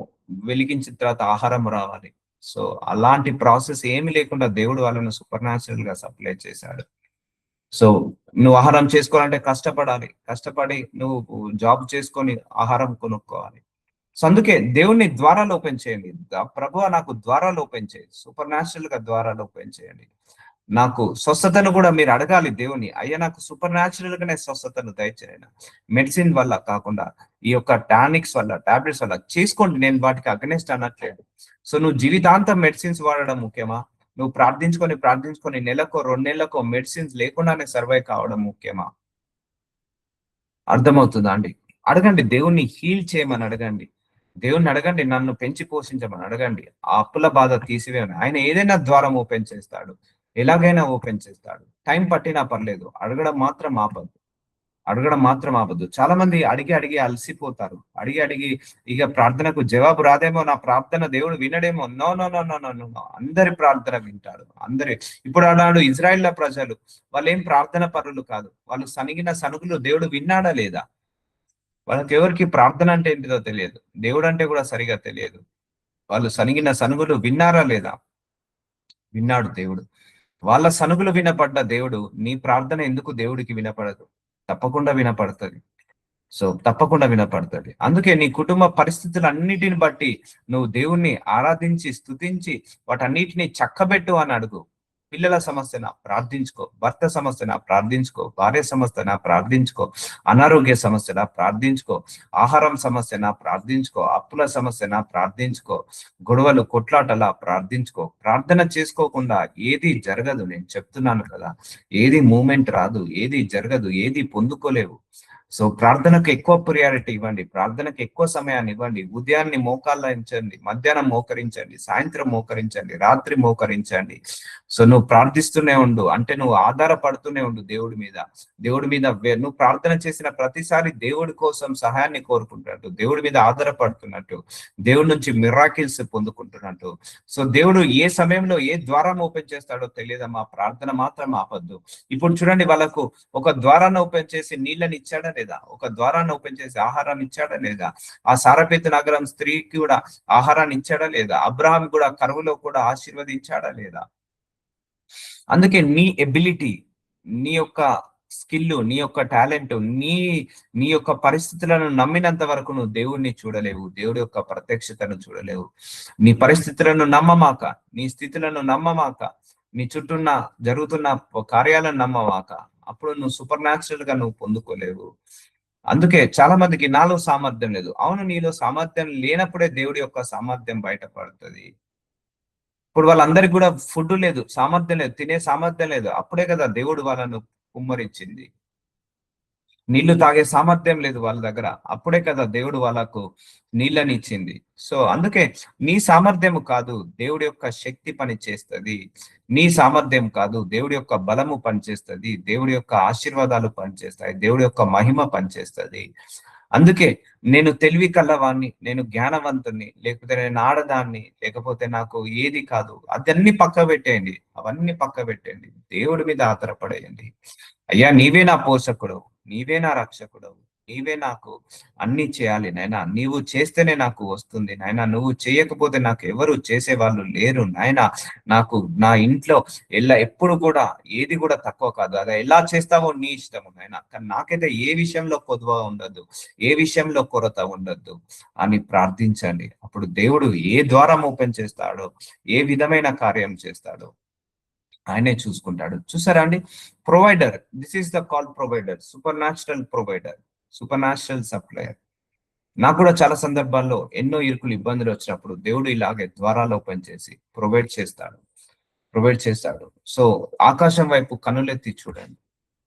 Speaker 1: వెలిగించిన తర్వాత ఆహారం రావాలి. సో అలాంటి ప్రాసెస్ ఏమి లేకుండా దేవుడు వాళ్ళను సూపర్ న్యాచురల్ గా సప్లై చేశాడు. సో నువ్వు ఆహారం చేసుకోవాలంటే కష్టపడాలి, కష్టపడి నువ్వు జాబ్ చేసుకొని ఆహారం కొనుక్కోవాలి. సో అందుకే దేవుణ్ణి ద్వారాలు ఓపెన్ చేయండి. ప్రభువా నాకు ద్వారాలు ఓపెన్ చేయండి, సూపర్ న్యాచురల్ గా ద్వారాలు ఓపెన్ చేయండి. నాకు స్వస్థతను కూడా మీరు అడగాలి దేవుని, అయ్యా నాకు సూపర్ న్యాచురల్ గానే స్వస్థతను దయచేయండి. మెడిసిన్ వల్ల కాకుండా ఈ యొక్క టానిక్స్ వల్ల, టాబ్లెట్స్ వల్ల చేసుకోండి, నేను వాటికి అగనెస్ట్ అనట్లేదు. సో నువ్వు జీవితాంతం మెడిసిన్స్ వాడడం ముఖ్యమా? నువ్వు ప్రార్థించుకొని ప్రార్థించుకొని నెలకో 2 నెలలకో మెడిసిన్స్ లేకుండానే సర్వైవ్ కావడం ముఖ్యమా? అర్థమవుతుందా అండి? అడగండి, దేవుణ్ణి హీల్ చేయమని అడగండి. దేవుణ్ణి అడగండి, నన్ను పెంచి పోషించమని అడగండి. ఆ అప్పుల బాధ తీసివేయమని. ఆయన ఏదైనా ద్వారం ఓపెన్ చేస్తాడు, ఎలాగైనా ఓపెన్ చేస్తాడు. టైం పట్టినా పర్లేదు, అడగడం మాత్రం ఆపద్దు, అడగడం మాత్రం ఆపద్దు. చాలా మంది అడిగి అడిగి అలసిపోతారు. అడిగి అడిగి ఇక ప్రార్థనకు జవాబు రాదేమో, నా ప్రార్థన దేవుడు వినడేమో. No no no no no no, అందరి ప్రార్థన వింటాడు. అందరి. ఇప్పుడు అలాడు ఇజ్రాయిల్ ప్రజలు, వాళ్ళు ఏం ప్రార్థన పరులు కాదు. వాళ్ళు సనిగిన సనుగులు దేవుడు విన్నాడా లేదా? వాళ్ళకి ఎవరికి ప్రార్థన అంటే ఏంటిదో తెలియదు, దేవుడు అంటే కూడా సరిగా తెలియదు. వాళ్ళు సనిగిన సనుగులు విన్నారా లేదా? విన్నాడు దేవుడు. వాళ్ళ సనుగులు వినపడ్డ దేవుడు, నీ ప్రార్థన ఎందుకు దేవుడికి వినపడదు? తప్పకుండా వినపడుతుంది. సో తప్పకుండా వినపడుతుంది. అందుకే నీ కుటుంబ పరిస్థితులన్నిటిని బట్టి నువ్వు దేవుణ్ణి ఆరాధించి స్తుతించి వాటన్నిటిని చక్కబెట్టు అని అడుగు. పిల్లల సమస్యన ప్రార్థించుకో, భర్త సమస్యన ప్రార్థించుకో, భార్య సమస్యన ప్రార్థించుకో, అనారోగ్య సమస్యన ప్రార్థించుకో, ఆహారం సమస్యన ప్రార్థించుకో, అప్పుల సమస్యన ప్రార్థించుకో, గొడవలు కొట్లాటలా ప్రార్థించుకో. ప్రార్థన చేసుకోకుండా ఏది జరగదు, నేను చెప్తున్నాను కదా. ఏది మూమెంట్ రాదు, ఏది జరగదు, ఏది పొందుకోలేవు. సో ప్రార్థనకు ఎక్కువ ప్రియారిటీ ఇవ్వండి, ప్రార్థనకు ఎక్కువ సమయాన్ని ఇవ్వండి. ఉదయాన్ని మోకాళ్ళించండి, మధ్యాహ్నం మోకరించండి, సాయంత్రం మోకరించండి, రాత్రి మోకరించండి. సో నువ్వు ప్రార్థిస్తూనే ఉండు, అంటే నువ్వు ఆధారపడుతూనే ఉండు దేవుడి మీద. దేవుడి మీద నువ్వు ప్రార్థన చేసిన ప్రతిసారి దేవుడి కోసం సహాయాన్ని కోరుకుంటున్నట్టు, దేవుడి మీద ఆధారపడుతున్నట్టు, దేవుడి నుంచి మిరాకిల్స్ పొందుకుంటున్నట్టు. సో దేవుడు ఏ సమయంలో ఏ ద్వారం ఓపెన్ చేస్తాడో తెలియదమ్మా, ప్రార్థన మాత్రం ఆపద్దు. ఇప్పుడు చూడండి, వాళ్ళకు ఒక ద్వారాన్ని ఓపెన్ చేసి నీళ్ళని ఇచ్చాడా లేదా? ఒక ద్వారాన్ని ఓపెన్ చేసి ఆహారాన్ని ఇచ్చాడా లేదా? ఆ సారపేతు నగరం స్త్రీకి కూడా ఆహారాన్ని ఇచ్చాడా లేదా? అబ్రహాం కూడా కరువులో కూడా ఆశీర్వదించాడా లేదా? అందుకే నీ ఎబిలిటీ, నీ యొక్క స్కిల్, నీ యొక్క టాలెంట్, నీ నీ యొక్క పరిస్థితులను నమ్మినంత వరకు నువ్వు దేవుణ్ణి చూడలేవు, దేవుడి యొక్క ప్రత్యక్షతను చూడలేవు. నీ పరిస్థితులను నమ్మమాక, నీ స్థితులను నమ్మమాక, నీ చుట్టూన్న జరుగుతున్న కార్యాలను నమ్మమాక. అప్పుడు నువ్వు సూపర్ న్యాచురల్ గా నువ్వు పొందుకోలేవు. అందుకే చాలా మందికి నాలో సామర్థ్యం లేదు. అవును, నీలో సామర్థ్యం లేనప్పుడే దేవుడి యొక్క సామర్థ్యం బయటపడుతుంది. ఇప్పుడు వాళ్ళందరికీ కూడా ఫుడ్ లేదు, సామర్థ్యం లేదు, తినే సామర్థ్యం లేదు. అప్పుడే కదా దేవుడు వాళ్ళను కుమ్మరించింది. నీళ్లు తాగే సామర్థ్యం లేదు వాళ్ళ దగ్గర, అప్పుడే కదా దేవుడు వాళ్ళకు నీళ్ళని ఇచ్చింది. సో అందుకే నీ సామర్థ్యము కాదు, దేవుడి యొక్క శక్తి పని చేస్తుంది. నీ సామర్థ్యం కాదు, దేవుడి యొక్క బలము పనిచేస్తుంది, దేవుడి యొక్క ఆశీర్వాదాలు పనిచేస్తాయి, దేవుడి యొక్క మహిమ పనిచేస్తుంది. అందుకే నేను తెలివి కల్లవాణ్ణి, నేను జ్ఞానవంతుణ్ణి, లేకపోతే నేను ఆడదాన్ని, లేకపోతే నాకు ఏది కాదు, అదన్నీ పక్క పెట్టేయండి. అవన్నీ పక్క పెట్టండి, దేవుడి మీద ఆధారపడేయండి. అయ్యా నీవే నా పోషకుడు, నీవే నా రక్షకుడు, నీవే నాకు అన్ని చేయాలి నాయనా, నీవు చేస్తేనే నాకు వస్తుంది నాయనా, నువ్వు చేయకపోతే నాకు ఎవరు చేసేవాళ్ళు లేరు నాయనా. నాకు నా ఇంట్లో ఎప్పుడు కూడా ఏది కూడా తక్కువ కాదు, అది ఎలా చేస్తావో నీ ఇష్టము నాయనా, కానీ నాకైతే ఏ విషయంలో కొదువ ఉండదు, ఏ విషయంలో కొరత ఉండద్దు అని ప్రార్థించండి. అప్పుడు దేవుడు ఏ ద్వారం ఓపెన్ చేస్తాడో, ఏ విధమైన కార్యం చేస్తాడో ఆయనే చూసుకుంటాడు. చూసారా అండి, provider, this is the call provider, super natural provider, super natural supplier. నాకు కూడా చాలా సందర్భాల్లో ఎన్నో ఇరుకులు ఇబ్బందులు వచ్చినప్పుడు దేవుడు ఇలాగే ద్వారాలు ఓపెన్ చేసి ప్రొవైడ్ చేస్తాడు. సో ఆకాశం వైపు కనులెత్తి చూడండి,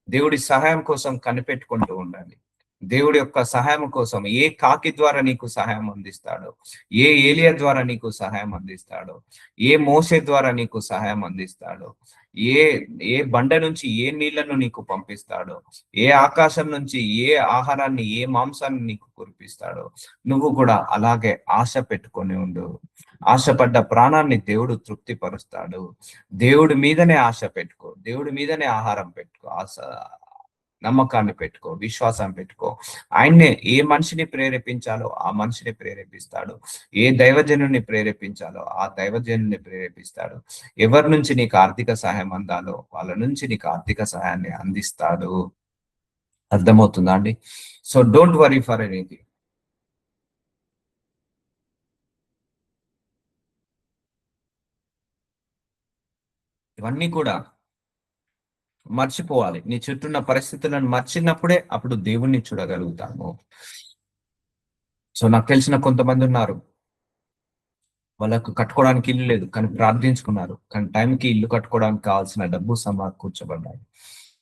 Speaker 1: దేవుడి సహాయం కోసం కనిపెట్టుకుంటూ ఉండండి. దేవుడి యొక్క సహాయం కోసం ఏ కాకి ద్వారా నీకు సహాయం అందిస్తాడో, ఏ ఏలియా ద్వారా నీకు సహాయం అందిస్తాడో, ఏ మోసే ద్వారా నీకు సహాయం అందిస్తాడో, ఏ ఏ బండ నుంచి ఏ నీళ్లను నీకు పంపిస్తాడో, ఏ ఆకాశం నుంచి ఏ ఆహారాన్ని, ఏ మాంసాన్ని నీకు కురిపిస్తాడో, నువ్వు కూడా అలాగే ఆశ పెట్టుకొని ఉండు. ఆశపడ్డ ప్రాణాన్ని దేవుడు తృప్తిపరుస్తాడు. దేవుడి మీదనే ఆశ పెట్టుకో, దేవుడి మీదనే ఆహారం పెట్టుకో, నమ్మకాన్ని పెట్టుకో, విశ్వాసం పెట్టుకో. ఆయన్నే ఏ మనిషిని ప్రేరేపించాలో ఆ మనిషిని ప్రేరేపిస్తాడు, ఏ దైవజనుని ప్రేరేపించాలో ఆ దైవజనుని ప్రేరేపిస్తాడు. ఎవరి నుంచి నీకు ఆర్థిక సహాయం అందాలో వాళ్ళ నుంచి నీకు ఆర్థిక సహాయాన్ని అందిస్తాడు. అర్థమవుతుందా అండి? So don't worry for anything. ఇవన్నీ కూడా మర్చిపోవాలి. నీ చుట్టూన్న పరిస్థితులను మర్చినప్పుడే అప్పుడు దేవుణ్ణి చూడగలుగుతాము. సో నాకు తెలిసిన కొంతమంది ఉన్నారు, వాళ్ళకు కట్టుకోవడానికి ఇల్లు లేదు కానీ ప్రార్థించుకున్నారు, కానీ టైంకి ఇల్లు కట్టుకోవడానికి కావాల్సిన డబ్బు సమకూర్చబడ్డాయి.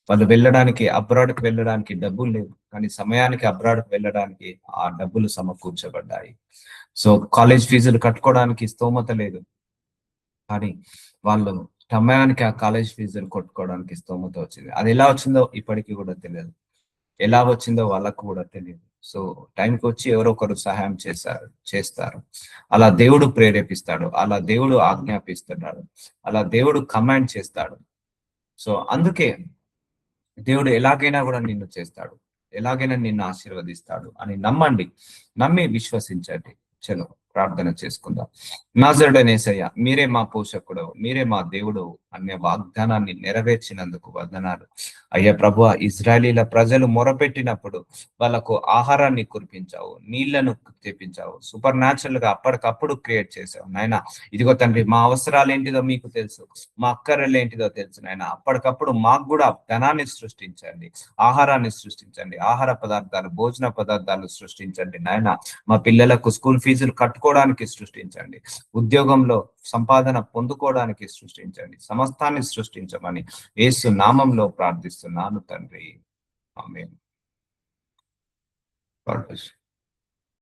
Speaker 1: వాళ్ళు వెళ్ళడానికి, అబ్రాడ్కి వెళ్ళడానికి డబ్బులు లేవు కానీ సమయానికి అబ్రాడ్కి వెళ్ళడానికి ఆ డబ్బులు సమకూర్చబడ్డాయి. సో కాలేజ్ ఫీజులు కట్టుకోవడానికి స్తోమత లేదు కానీ వాళ్ళు సమయానికి ఆ కాలేజ్ ఫీజులు కొట్టుకోవడానికి స్తోమత వచ్చింది. అది ఎలా వచ్చిందో ఇప్పటికీ కూడా తెలియదు, ఎలా వచ్చిందో వాళ్ళకు కూడా తెలియదు. సో టైంకి వచ్చి ఎవరో ఒకరు సహాయం చేస్తారు. అలా దేవుడు ప్రేరేపిస్తాడు, అలా దేవుడు ఆజ్ఞాపిస్తున్నాడు, అలా దేవుడు కమాండ్ చేస్తాడు. సో అందుకే దేవుడు ఎలాగైనా కూడా నిన్ను చేస్తాడు, ఎలాగైనా నిన్ను ఆశీర్వదిస్తాడు అని నమ్మండి, నమ్మి విశ్వసించండి. చలో ప్రార్థన చేసుకుందాం. నాజరుడైన యేసయ్య, మీరే మా పోషకుడు, మీరే మా దేవుడు అనే వాగ్దానాన్ని నెరవేర్చినందుకు వందనాలు. అయ్యా ప్రభువా, ఇజ్రాయేలీల ప్రజలు మొరపెట్టినప్పుడు వాళ్ళకు ఆహారాన్ని కురిపించావు, నీళ్లను తెప్పించావు, సూపర్ న్యాచురల్ గా అప్పటికప్పుడు క్రియేట్ చేసావు నాయన. ఇదిగో తండ్రి, మా అవసరాలు ఏంటిదో మీకు తెలుసు, మా అక్కర్లు ఏంటిదో తెలుసు నాయన. అప్పటికప్పుడు మాకు కూడా ధనాన్ని సృష్టించండి, ఆహారాన్ని సృష్టించండి, ఆహార పదార్థాలు, భోజన పదార్థాలు సృష్టించండి నాయన. మా పిల్లలకు స్కూల్ ఫీజులు కట్టుకోవడానికి సృష్టించండి, ఉద్యోగంలో సంపాదన పొందుకోవడానికి సృష్టించండి, సమస్తాన్ని సృష్టించమని యేసు నామంలో ప్రార్థిస్తున్నాను తండ్రి. ఆమేన్. God bless you.